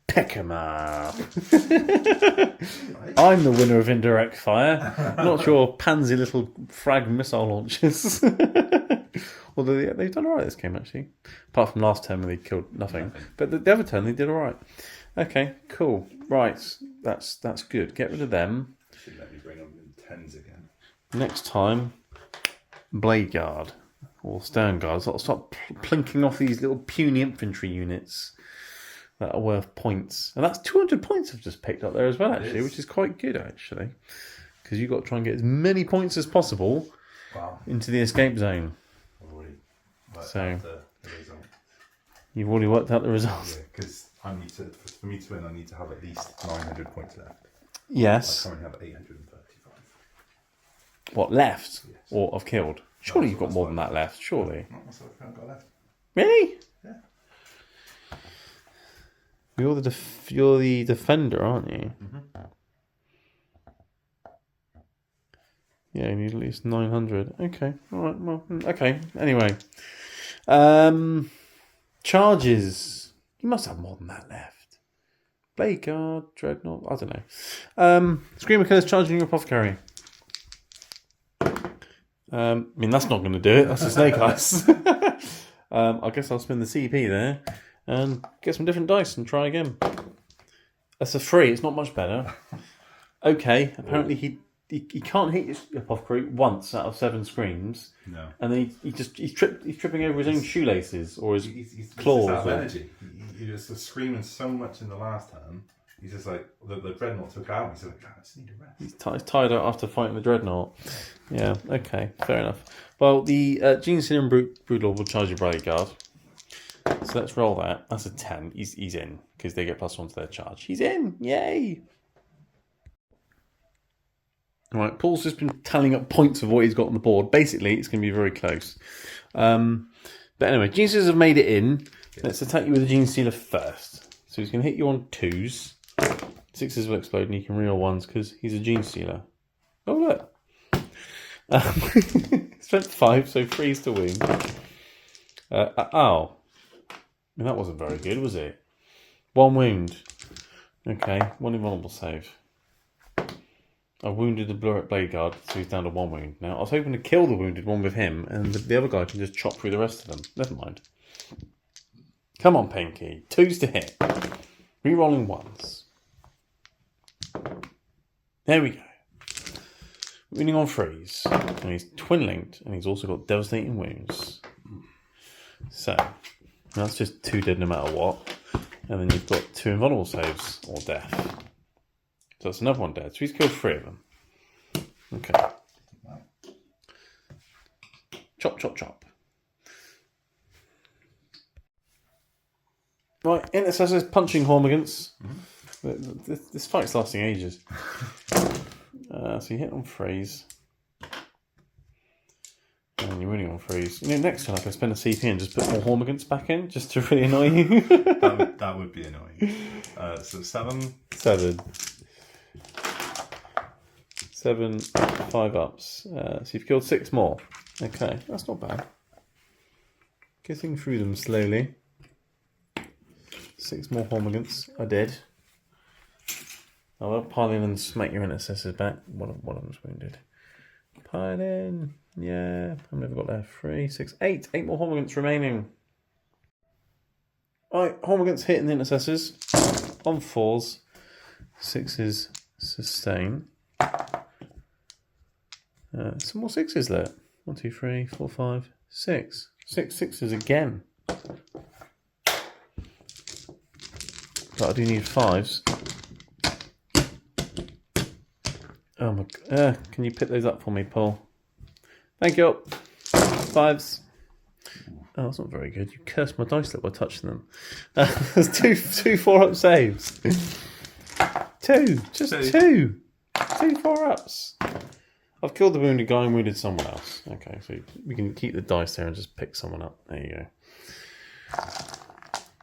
Pick 'em up. I'm the winner of indirect fire, not your pansy little frag missile launchers. Although they've done alright this game, actually. Apart from last turn when they killed nothing. But the other turn they did alright. Okay, cool. Right, that's good. Get rid of them. Should let me bring them in 10s again. Next time, Blade Guard. Or Stern Guards. I'll start plinking off these little puny infantry units that are worth points. And that's 200 points I've just picked up there as well, actually, which is quite good, actually. Because you've got to try and get as many points as possible into the escape zone. Already so, the result. You've already worked out the results. Yeah, because for me to win, I need to have at least 900 points left. Yes. I currently have 835. What, left? Yes. Or I've killed? Surely you've got more than that left, surely. Not myself, I haven't got left. Really? Yeah. You're the defender, aren't you? Mm-hmm. Yeah, you need at least 900. Okay, alright, well, okay. Anyway. Charges. You must have more than that left. Blade Guard, Dreadnought, I don't know. Screamer Killer's charging your Apothecary. I mean, that's not going to do it. That's a Snake Eyes. I guess I'll spin the CP there and get some different dice and try again. That's a 3. It's not much better. Okay, apparently he can't hit his Apothecary once out of 7 screams. No. And then he's tripping over his own shoelaces or his claws. He's out of energy. He was screaming so much in the last turn. He's just like, the Dreadnought took out. He's like, I just need a rest. He's tired out after fighting the Dreadnought. Yeah, okay, fair enough. Well, the Gene Stealer and Broodlord will charge your Blade Guard. So let's roll that. That's a 10. He's in, because they get +1 to their charge. He's in! Yay! Alright, Paul's just been tallying up points of what he's got on the board. Basically, it's going to be very close. But anyway, Gene Stealers have made it in. Let's attack you with the Gene Stealer first. So he's going to hit you on 2s. 6s will explode and you can reroll 1s because he's a Gene Stealer. Oh, look. Strength 5, so 3s to wound. Ow. And that wasn't very good, was it? 1 wound. Okay, 1 invulnerable save. I wounded the Blade Guard, so he's down to 1 wound. Now, I was hoping to kill the wounded one with him, and the other guy can just chop through the rest of them. Never mind. Come on, Pinky. 2s to hit. Rerolling 1s. There we go. Wounding on 3s. And he's twin linked, and he's also got devastating wounds. So, that's just 2 dead no matter what. And then you've got 2 invulnerable saves, or death. So that's another 1 dead. So he's killed 3 of them. Okay. Chop, chop, chop. Right, Intercessor's punching Hormigants. Mm-hmm. This fight's lasting ages. So you hit on 3s. And you're winning on 3s. You know, next time I can spend a CP and just put more Hormigants back in, just to really annoy you. that would be annoying. So 7. 7, 5 ups. So you've killed 6 more. Okay, that's not bad. Getting through them slowly. 6 more Hormigants are dead. I will pile in and smack your Intercessors back. One of them's wounded. Pile in. Yeah, I've never got there. 3, 6, 8. 8 more Hormigants remaining. Alright, Hormigants hitting the Intercessors. On 4s. 6s sustain. Some more 6s there. 1, 2, 3, 4, 5, 6. 6 6s again. But I do need 5s. Oh my god. Can you pick those up for me, Paul? Thank you. 5s. Oh, that's not very good. You cursed my dice by touching them. There's two 4-up saves. 2. Just 2. 2 4-ups. I've killed the wounded guy and wounded someone else. Okay, so we can keep the dice there and just pick someone up. There you go.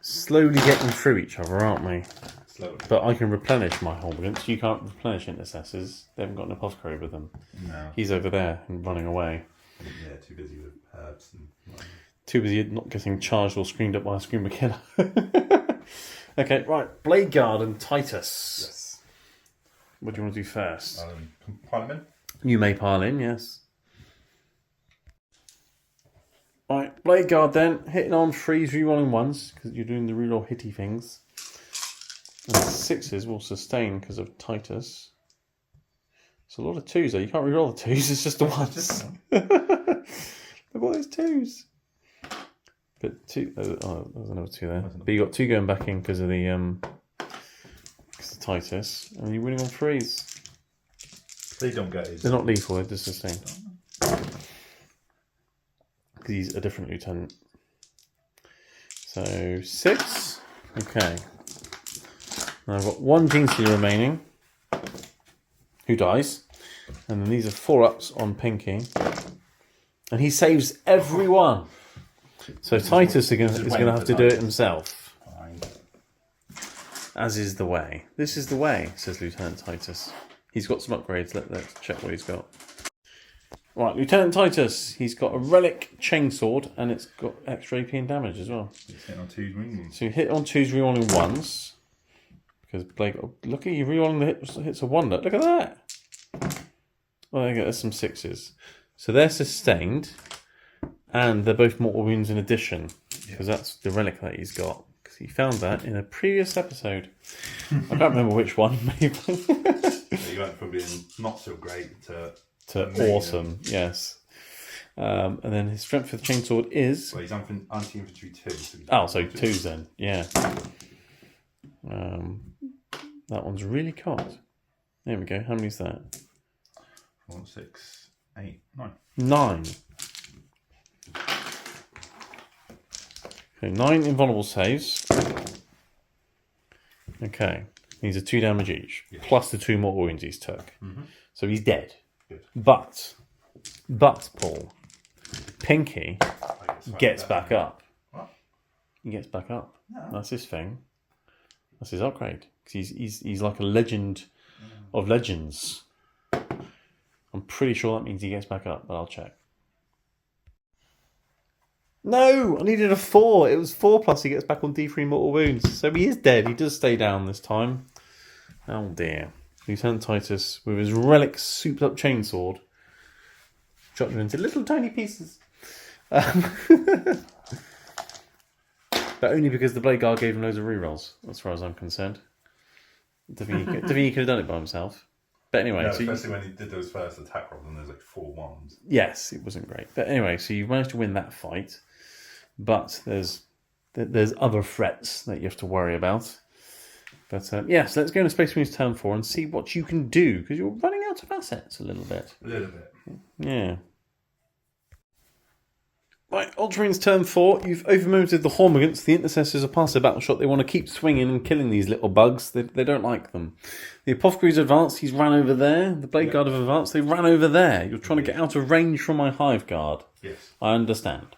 Slowly getting through each other, aren't we? Slowly. But I can replenish my Hormigants. You can't replenish Intercessors. They haven't got an Apothecary with them. No. He's over there and running away. Yeah, too busy with herbs and whatnot. Too busy not getting charged or screamed up by a Screamer Killer. Okay, right. Blade Guard and Titus. Yes. What do you want to do first? Pile them in. You may pile in, yes. Right, Blade Guard then. Hitting on 3s, rerolling 1s, because you're doing the reroll hitty things. And 6s will sustain because of Titus. It's a lot of 2s though. You can't reroll the 2s, it's just the 1s. Look at all those 2s. But 2, there's another 2 there. But you got 2 going back in because of the Titus. And you're winning on 3s. They don't get it. They're not lethal, they're just sustained. Because he's a different lieutenant. So 6. Okay. Now I've got 1 Gene Stealer remaining. Who dies. And then these are 4-ups on Pinky. And he saves everyone. So Titus is going to have to do it himself. Fine. As is the way. This is the way, says Lieutenant Titus. He's got some upgrades. Let's check what he's got. Right, Lieutenant Titus. He's got a relic chainsword and it's got extra AP and damage as well. He's hitting on 2s wings. So you hit on 2s, rerolling 1s. Because Blake, look at you rerolling the hits of 1. Look at that. Oh, there you go. There's some 6s. So they're sustained. And they're both mortal wounds in addition. Because that's the relic that he's got. Because he found that in a previous episode. I can't remember which one, maybe. So you went from being not so great to awesome, yes. And then his strength for the chainsword is... Well, he's anti-infantry 2. So 2s then, yeah. That one's really cocked. There we go. How many is that? 4, 6, 8, 9. 9. Okay, 9 invulnerable saves. Okay. These are 2 damage each. Yes. Plus the 2 mortal wounds he's took. Mm-hmm. So he's dead. Good. But Paul, Pinky gets back up. What? He gets back up. No. That's his thing. That's his upgrade. Because he's like a legend of legends. I'm pretty sure that means he gets back up, but I'll check. No, I needed a 4. It was 4 plus he gets back on D3 mortal wounds. So he is dead. He does stay down this time. Oh dear. Lieutenant Titus, with his relic souped up chainsword, chopped them into little tiny pieces. But only because the Blade Guard gave him loads of rerolls, as far as I'm concerned. Davini could have done it by himself. But anyway, no, especially when he did those first attack rolls and there's like 4 ones. Yes, it wasn't great. But anyway, so you managed to win that fight. But there's other threats that you have to worry about. But yes, let's go into Space Marines turn 4 and see what you can do, because you're running out of assets a little bit. A little bit. Yeah. Right, Ultramarines turn 4. You've overmoted the Hormigants. The Intercessors are past their battle shot. They want to keep swinging and killing these little bugs. They don't like them. The Apothecary's advanced. He's ran over there. The Blade Guard have advanced. They ran over there. You're trying to get out of range from my Hive Guard. Yes. I understand.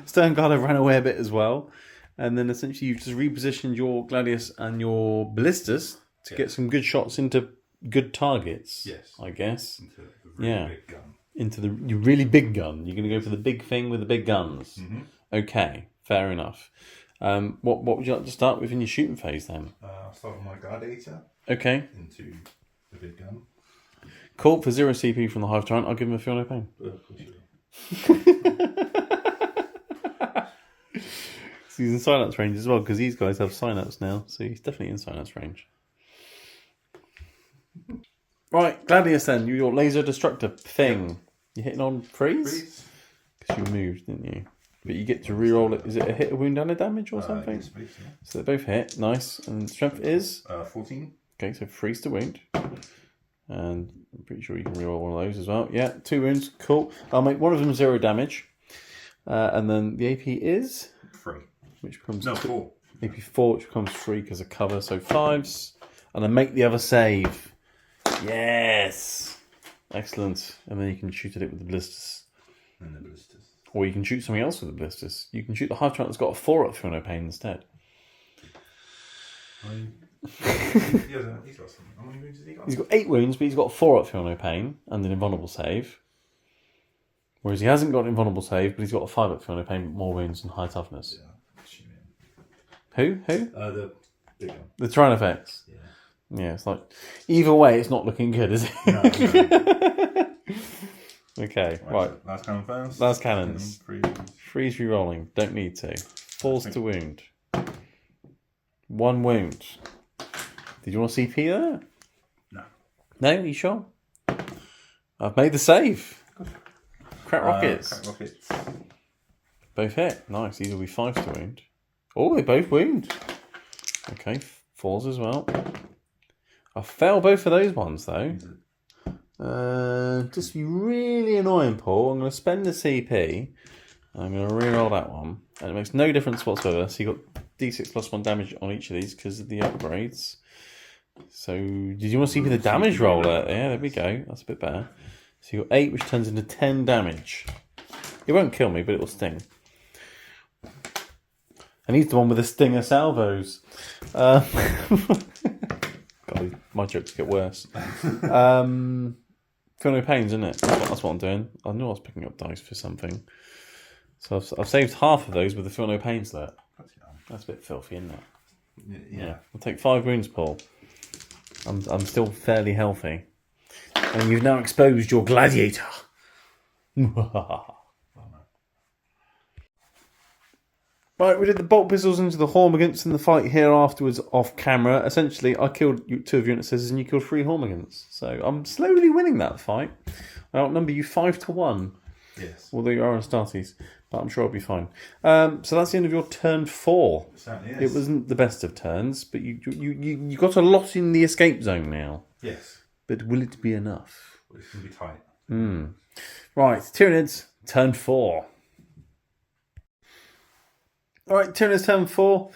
Stern Guard have ran away a bit as well. And then essentially you've just repositioned your Gladius and your Ballistas to get some good shots into good targets. Yes. I guess. Into the really big gun. Into the really big gun. You're going to go for the big thing with the big guns. Mm-hmm. Okay, fair enough. What would you like to start with in your shooting phase then? I'll start with my Gladiator. Okay. Into the big gun. Cool. For 0 CP from the Hive Tyrant, I'll give him a feel no pain. Of course you will. He's in silence range as well, because these guys have synapse now, so he's definitely in silence range. Right, Gladius then, your laser destructor thing. Yep. You're hitting on freeze? Because you moved, didn't you? But you get to reroll it. Is it a hit, a wound, and a damage or something? Yes, please, yeah. So they both hit. Nice. And strength is? 14. Okay, so freeze to wound. And I'm pretty sure you can reroll one of those as well. Yeah, 2 wounds. Cool. I'll make one of them 0 damage. And then the AP is? 3. Which becomes 4. AP 4, which becomes 3 because of cover. So 5s. And then make the other save. Yes! Excellent. And then you can shoot at it with the Ballistas. And the Ballistas. Or you can shoot something else with the Ballistas. You can shoot the Hive Tyrant that's got a 4 up for no pain instead. He's got some. How many wounds has he got? He's got 8 wounds, but he's got 4 up for no pain and an invulnerable save. Whereas he hasn't got an invulnerable save, but he's got a 5 up for no pain, more wounds and high toughness. Yeah, Who? The big one. The Tyrannids. Yeah. Yeah, it's like, either way, it's not looking good, is it? No. Okay, right. So last cannon first. Last cannons. Freeze re-rolling. Don't need to. Falls to wound. 1 wound. Did you want to CP there? No. No? You sure? I've made the save. Crack rockets. Crack rockets. Both hit. Nice. These will be 5s to wound. Oh, they both wound. Okay, 4s as well. I fail both of those ones though. Just be really annoying, Paul. I'm going to spend the CP. I'm going to reroll that one. And it makes no difference whatsoever. So you got D6 plus 1 damage on each of these because of the upgrades. So, did you want to CP the damage roller? Yeah, there we go. That's a bit better. So you got 8, which turns into 10 damage. It won't kill me, but it will sting. And he's the one with the stinger salvos. God, my jokes get worse. Feel no pains, isn't it? That's what I'm doing. I knew I was picking up dice for something. So I've saved half of those with the feel no pains there. That's a bit filthy, isn't it? Yeah. I'll take 5 wounds, Paul. I'm still fairly healthy. And you've now exposed your gladiator. Right, we did the bolt pistols into the Hormigants in the fight here afterwards off camera. Essentially, I killed 2 of your intercessors and you killed 3 Hormigants. So I'm slowly winning that fight. I outnumber you 5-1. Yes. Although you are on Astartes, but I'm sure I'll be fine. So that's the end of your turn 4. It certainly is. It wasn't the best of turns, but you got a lot in the escape zone now. Yes. But will it be enough? Well, it's going to be tight. Right, Tyranids, turn 4. Alright, Tyranids, turn 4.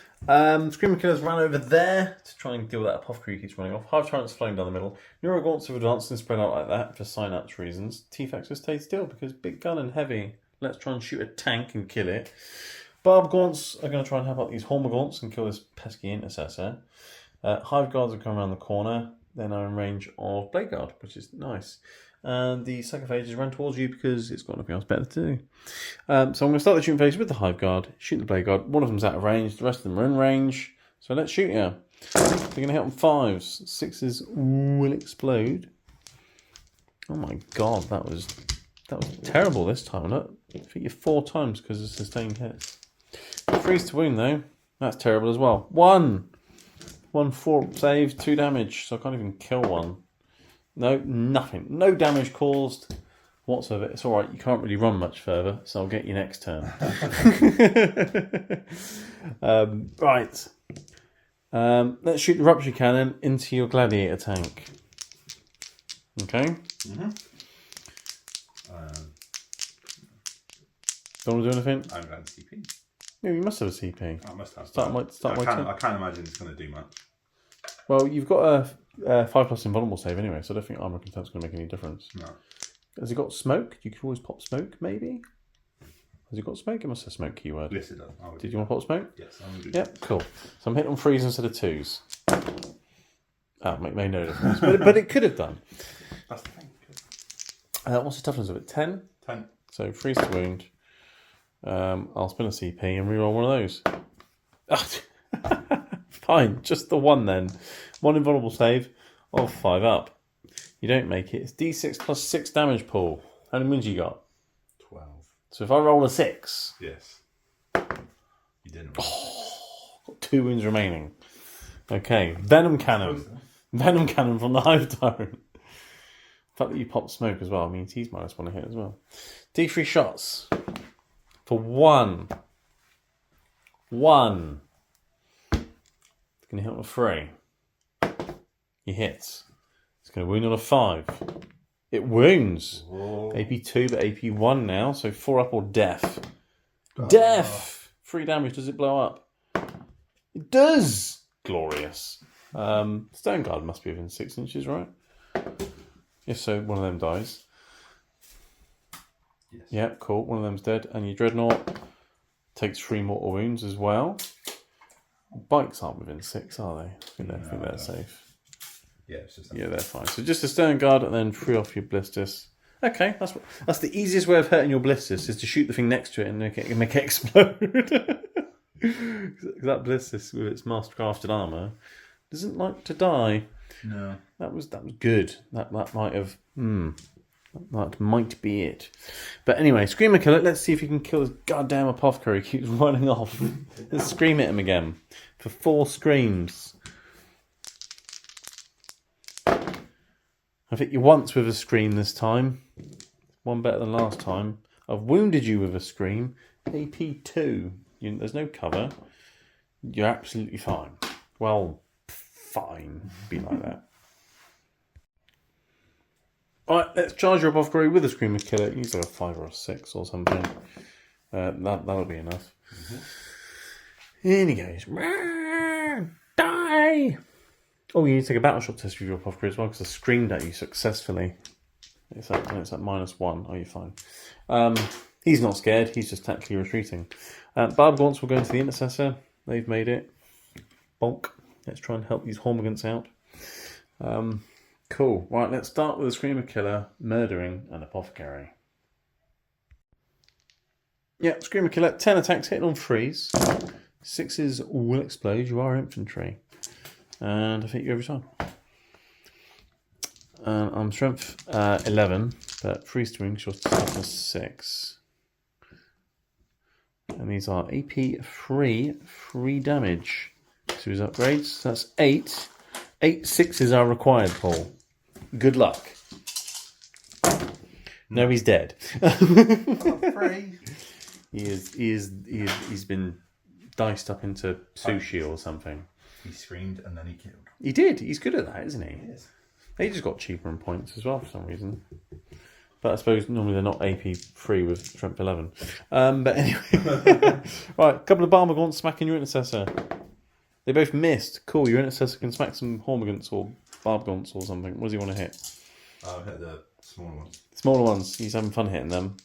Screamer Killers ran over there to try and deal with that apothecary who keeps running off. Hive Tyrants flying down the middle. Neurogaunts have advanced and spread out like that for synapse reasons. T-Fax has stayed still because big gun and heavy. Let's try and shoot a tank and kill it. Barb Gaunts are going to try and help out these Hormagaunts and kill this pesky intercessor. Hive Guards have come around the corner. They're now in range of Blade Guard, which is nice. And the Sarcophages run towards you because it's got nothing else better to do. So I'm going to start the shooting phase with the Hive Guard, shooting the Blade Guard. One of them's out of range, the rest of them are in range. So let's shoot you. They're going to hit on 5s. 6s will explode. Oh my god, that was terrible this time. Look, I think you 4 times because of sustained hits. Freeze to wound though. That's terrible as well. 1 4 save, 2 damage. So I can't even kill one. No, nothing. No damage caused whatsoever. It's alright, you can't really run much further, so I'll get you next turn. Right. Let's shoot the rupture cannon into your gladiator tank. Okay? Mm-hmm. Don't want to do anything? I'm going to CP. Yeah, you must have a CP. I must have. I can't imagine it's going to do much. Well, you've got a 5+ invulnerable save anyway, so I don't think armor content's going to make any difference. No. Has it got smoke? You could always pop smoke, maybe? Has it got smoke? It must have smoke keyword. Yes, it does. Did you want to pop smoke? Yes, I'm going to do Yep, cool. So I'm hitting on 3s instead of 2s. Made no difference. but it could have done. That's the thing. What's the toughness of it? 10? 10. So freeze to wound. I'll spin a CP and reroll one of those. Fine, just the 1 then. 1 invulnerable save of 5 up. You don't make it. It's D6 plus 6 damage, Paul. How many wounds you got? 12. So if I roll a 6... Yes. You didn't. Got 2 wounds remaining. Okay, Venom Cannon. Venom Cannon from the Hive Tyrant. The fact that you popped smoke as well means he's -1 to hit as well. D3 shots. For 1. 1. It's going to hit on a 3. He hits. It's going to wound on a 5. It wounds. Whoa. AP2, but AP1 now. So 4 up or death. Death! 3 damage. Does it blow up? It does! Glorious. Stone Guard must be within 6 inches, right? If so, one of them dies. Yes. Yeah, cool. One of them's dead. And your Dreadnought takes 3 mortal wounds as well. Bikes aren't within 6, are they? I think they're safe. Yeah, it's just Yeah, they're fine. So just a Stern Guard and then free off your Blisters. Okay, that's the easiest way of hurting your Blisters, is to shoot the thing next to it and make it explode. That Blisters with its mastercrafted armour doesn't like to die. No. That was good. That might have... That might be it. But anyway, Screamer Killer, let's see if you can kill this goddamn apothecary. He keeps running off. Let's scream at him again. For 4 screams. I've hit you once with a scream this time. 1 better than last time. I've wounded you with a scream. AP2. There's no cover. You're absolutely fine. Well, fine. Be like that. Alright, let's charge your apothecary with a Screamer Killer. He's like a 5 or a 6 or something. That'll be enough. In he goes. Die! Oh, you need to take a battle shot test with your apothecary as well, because I screamed at you successfully. It's at -1. Oh, you're fine. He's not scared. He's just tactically retreating. Barb Gaunts will go into the Intercessor. They've made it. Bonk. Let's try and help these Hormigants out. Cool. Right, let's start with a Screamer Killer, Murdering, and Apothecary. Yeah, Screamer Killer, 10 attacks, hitting on 3s. 6s will explode. You are infantry. And I hit you every time. I'm strength 11, but freeze to wings, you're toughness 6. And these are AP 3 damage to his upgrades. That's 8. 8 6s are required, Paul. Good luck. No, he's dead. He's been diced up into sushi or something. He screamed and then he killed. He did. He's good at that, isn't he? He is. They just got cheaper in points as well for some reason. But I suppose normally they're not AP 3 with strength 11. But anyway. Right, a couple of Barber Gaunts smacking your Intercessor. They both missed. Cool, your Intercessor can smack some Hormigants or Barb Gaunts or something. What does he want to hit? I'll hit the smaller ones. Smaller ones. He's having fun hitting them.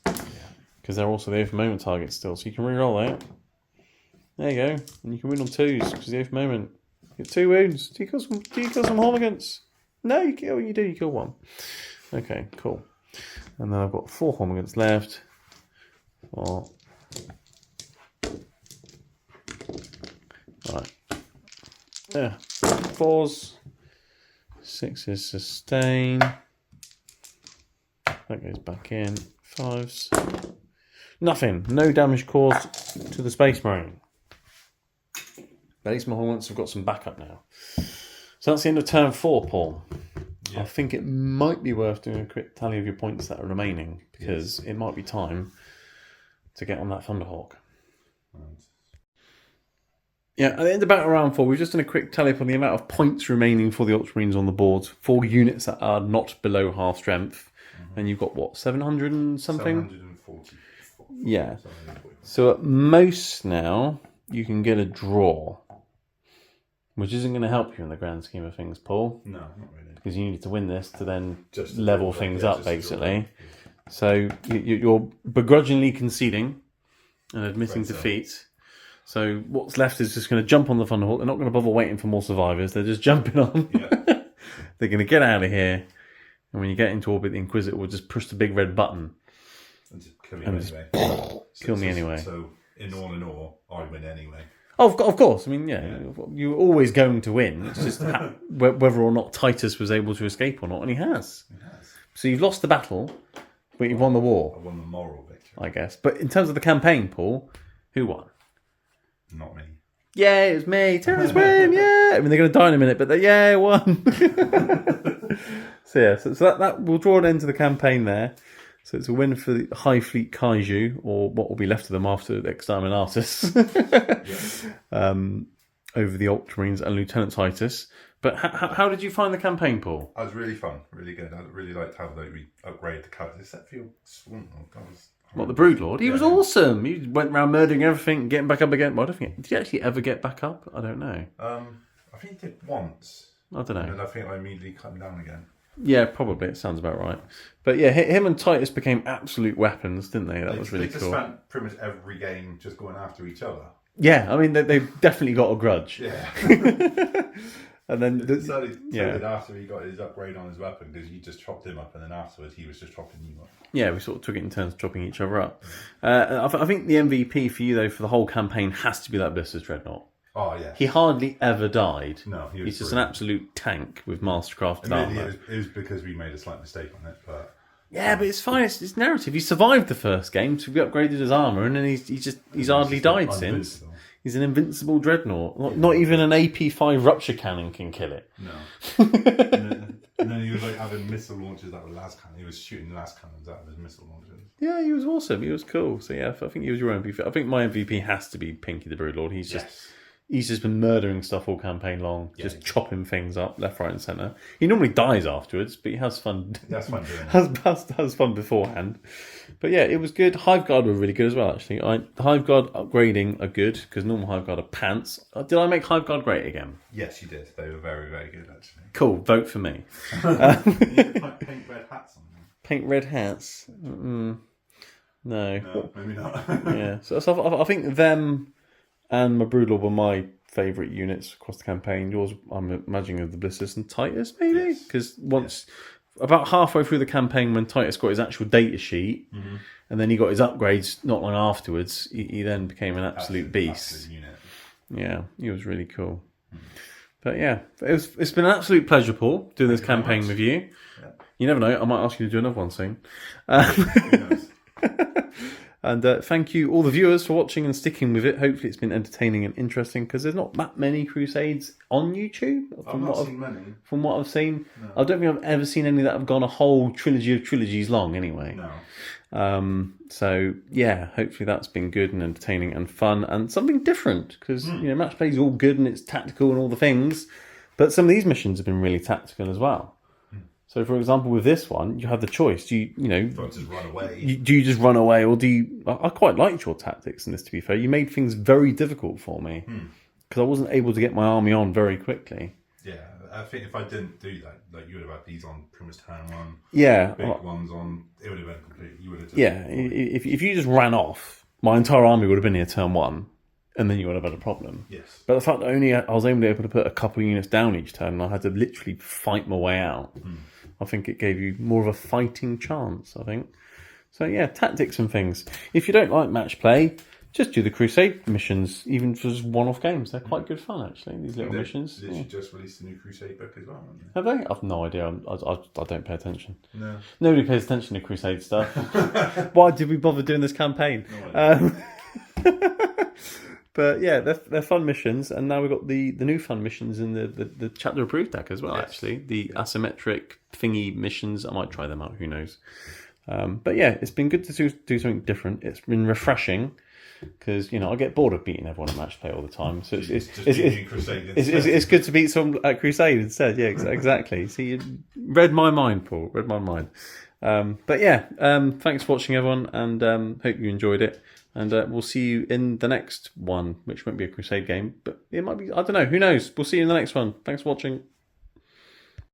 Because they're also the oath moment targets still. So you can reroll that. There you go. And you can win on 2s because the oath moment. You get 2 wounds. Do you kill some Hormigants? No, you kill. You do. You kill 1. Okay, cool. And then I've got 4 Hormigants left. 4. Right. Yeah. 4s. 6s sustain. That goes back in. 5s. Nothing. No damage caused to the Space Marine. But at least my Hormigants have got some backup now. So that's the end of turn 4, Paul. Yeah. I think it might be worth doing a quick tally of your points that are remaining, because it might be time to get on that Thunderhawk. Right. Yeah, at the end of battle round 4, we've just done a quick tally up on the amount of points remaining for the Ultramarines on the board for units that are not below half strength. And you've got, what, 700 and something? 740. Yeah. So at most now, you can get a draw. Which isn't going to help you in the grand scheme of things, Paul. No, not really. Because you need to win this to then level things up, basically. So you're begrudgingly conceding and admitting defeat. So what's left is just going to jump on the Thunderhawk. They're not going to bother waiting for more survivors. They're just jumping on. Yeah. They're going to get out of here. And when you get into orbit, the Inquisitor will just push the big red button. And just kill me anyway. Kill me anyway. So in all, I win anyway. Oh, of course. I mean, you're always going to win. It's just whether or not Titus was able to escape or not, and he has. So you've lost the battle, but you've won the war. I won the moral victory, I guess. But in terms of the campaign, Paul, who won? Not me. Yeah, it was me. Tyranids win. Yeah. I mean, they're going to die in a minute, but I won. So that will draw an end to the campaign there. So it's a win for the High Fleet Kaiju, or what will be left of them after the Exterminatus, over the Ultramarines and Lieutenant Titus. But how did you find the campaign, Paul? It was really fun, really good. I really liked how we upgraded the characters, except for your Swan. What, the Broodlord? He was awesome. He went around murdering everything, getting back up again. Well, I don't think, did he actually ever get back up? I don't know. I think he did once. I don't know. And I think I immediately cut him down again. Yeah, probably. It sounds about right. But yeah, him and Titus became absolute weapons, didn't they? That was really cool. They just spent pretty much every game just going after each other. Yeah, I mean, they've definitely got a grudge. Yeah. And then... after he got his upgrade on his weapon, because you just chopped him up, and then afterwards he was just chopping you up. Yeah, we sort of took it in turns chopping each other up. I think the MVP for you, though, for the whole campaign has to be that Blisters Dreadnought. Oh, yeah. He hardly ever died. No, he's just an absolute tank with Mastercrafted armour. It was because we made a slight mistake on it, but... Yeah, but it's fine. It's narrative. He survived the first game, so we upgraded his armour, and then he's hardly died since. He's an invincible dreadnought. Not even an AP5 rupture cannon can kill it. No. and then he was like having missile launchers out of las cannon. He was shooting las cannons out of his missile launchers. Yeah, he was awesome. He was cool. So yeah, I think he was your MVP. I think my MVP has to be Pinky the Broodlord. He's just He's just been murdering stuff all campaign long, just chopping things up left, right, and centre. He normally dies afterwards, but he has fun. That's fun doing it. has fun beforehand. But yeah, it was good. Hive Guard were really good as well, actually. Hive Guard upgrading are good because normal Hive Guard are pants. Did I make Hive Guard great again? Yes, you did. They were very, very good, actually. Cool. Vote for me. You paint red hats on them. Paint red hats. No, maybe not. Yeah. So I think them and my Broodlord were my favourite units across the campaign. Yours, I'm imagining, of the Blisters and Titus, maybe? Because about halfway through the campaign, when Titus got his actual data sheet, and then he got his upgrades not long afterwards, he then became an absolute beast. Absolute unit. Yeah, he was really cool. But yeah, it's been an absolute pleasure, Paul, doing this campaign with you. Yeah. You never know, I might ask you to do another one soon. Who knows? And thank you, all the viewers, for watching and sticking with it. Hopefully it's been entertaining and interesting, because there's not that many Crusades on YouTube. I've not seen many. From what I've seen. No. I don't think I've ever seen any that have gone a whole trilogy of trilogies long, anyway. No. So, yeah, hopefully that's been good and entertaining and fun and something different, because, match play is all good and it's tactical and all the things, but some of these missions have been really tactical as well. So, for example, with this one, you have the choice. Do you just run away? Do you just run away, or do you? I quite liked your tactics in this. To be fair, you made things very difficult for me because I wasn't able to get my army on very quickly. Yeah, I think if I didn't do that, like you would have had these on pretty much turn one. Yeah, big ones on. It would have been complete. You would have. If you just ran off, my entire army would have been here turn one, and then you would have had a problem. Yes. But the fact that I was only able to put a couple of units down each turn, and I had to literally fight my way out. I think it gave you more of a fighting chance, I think. So, yeah, tactics and things. If you don't like match play, just do the Crusade missions, even for just one-off games. They're quite good fun, actually, these little missions. They just released a new Crusade book as well, haven't they? Have they? I've no idea. I don't pay attention. No. Nobody pays attention to Crusade stuff. Why did we bother doing this campaign? No But yeah, they're fun missions, and now we've got the new fun missions in the chapter approved deck as well. Yes. Actually, the asymmetric thingy missions. I might try them out. Who knows? But yeah, it's been good to do something different. It's been refreshing because I get bored of beating everyone at match play all the time. So it's good to beat someone at Crusade instead. Yeah, exactly. See, you read my mind, Paul. Read my mind. But yeah, thanks for watching, everyone, and hope you enjoyed it. And we'll see you in the next one, which won't be a Crusade game, but it might be, I don't know, who knows? We'll see you in the next one. Thanks for watching.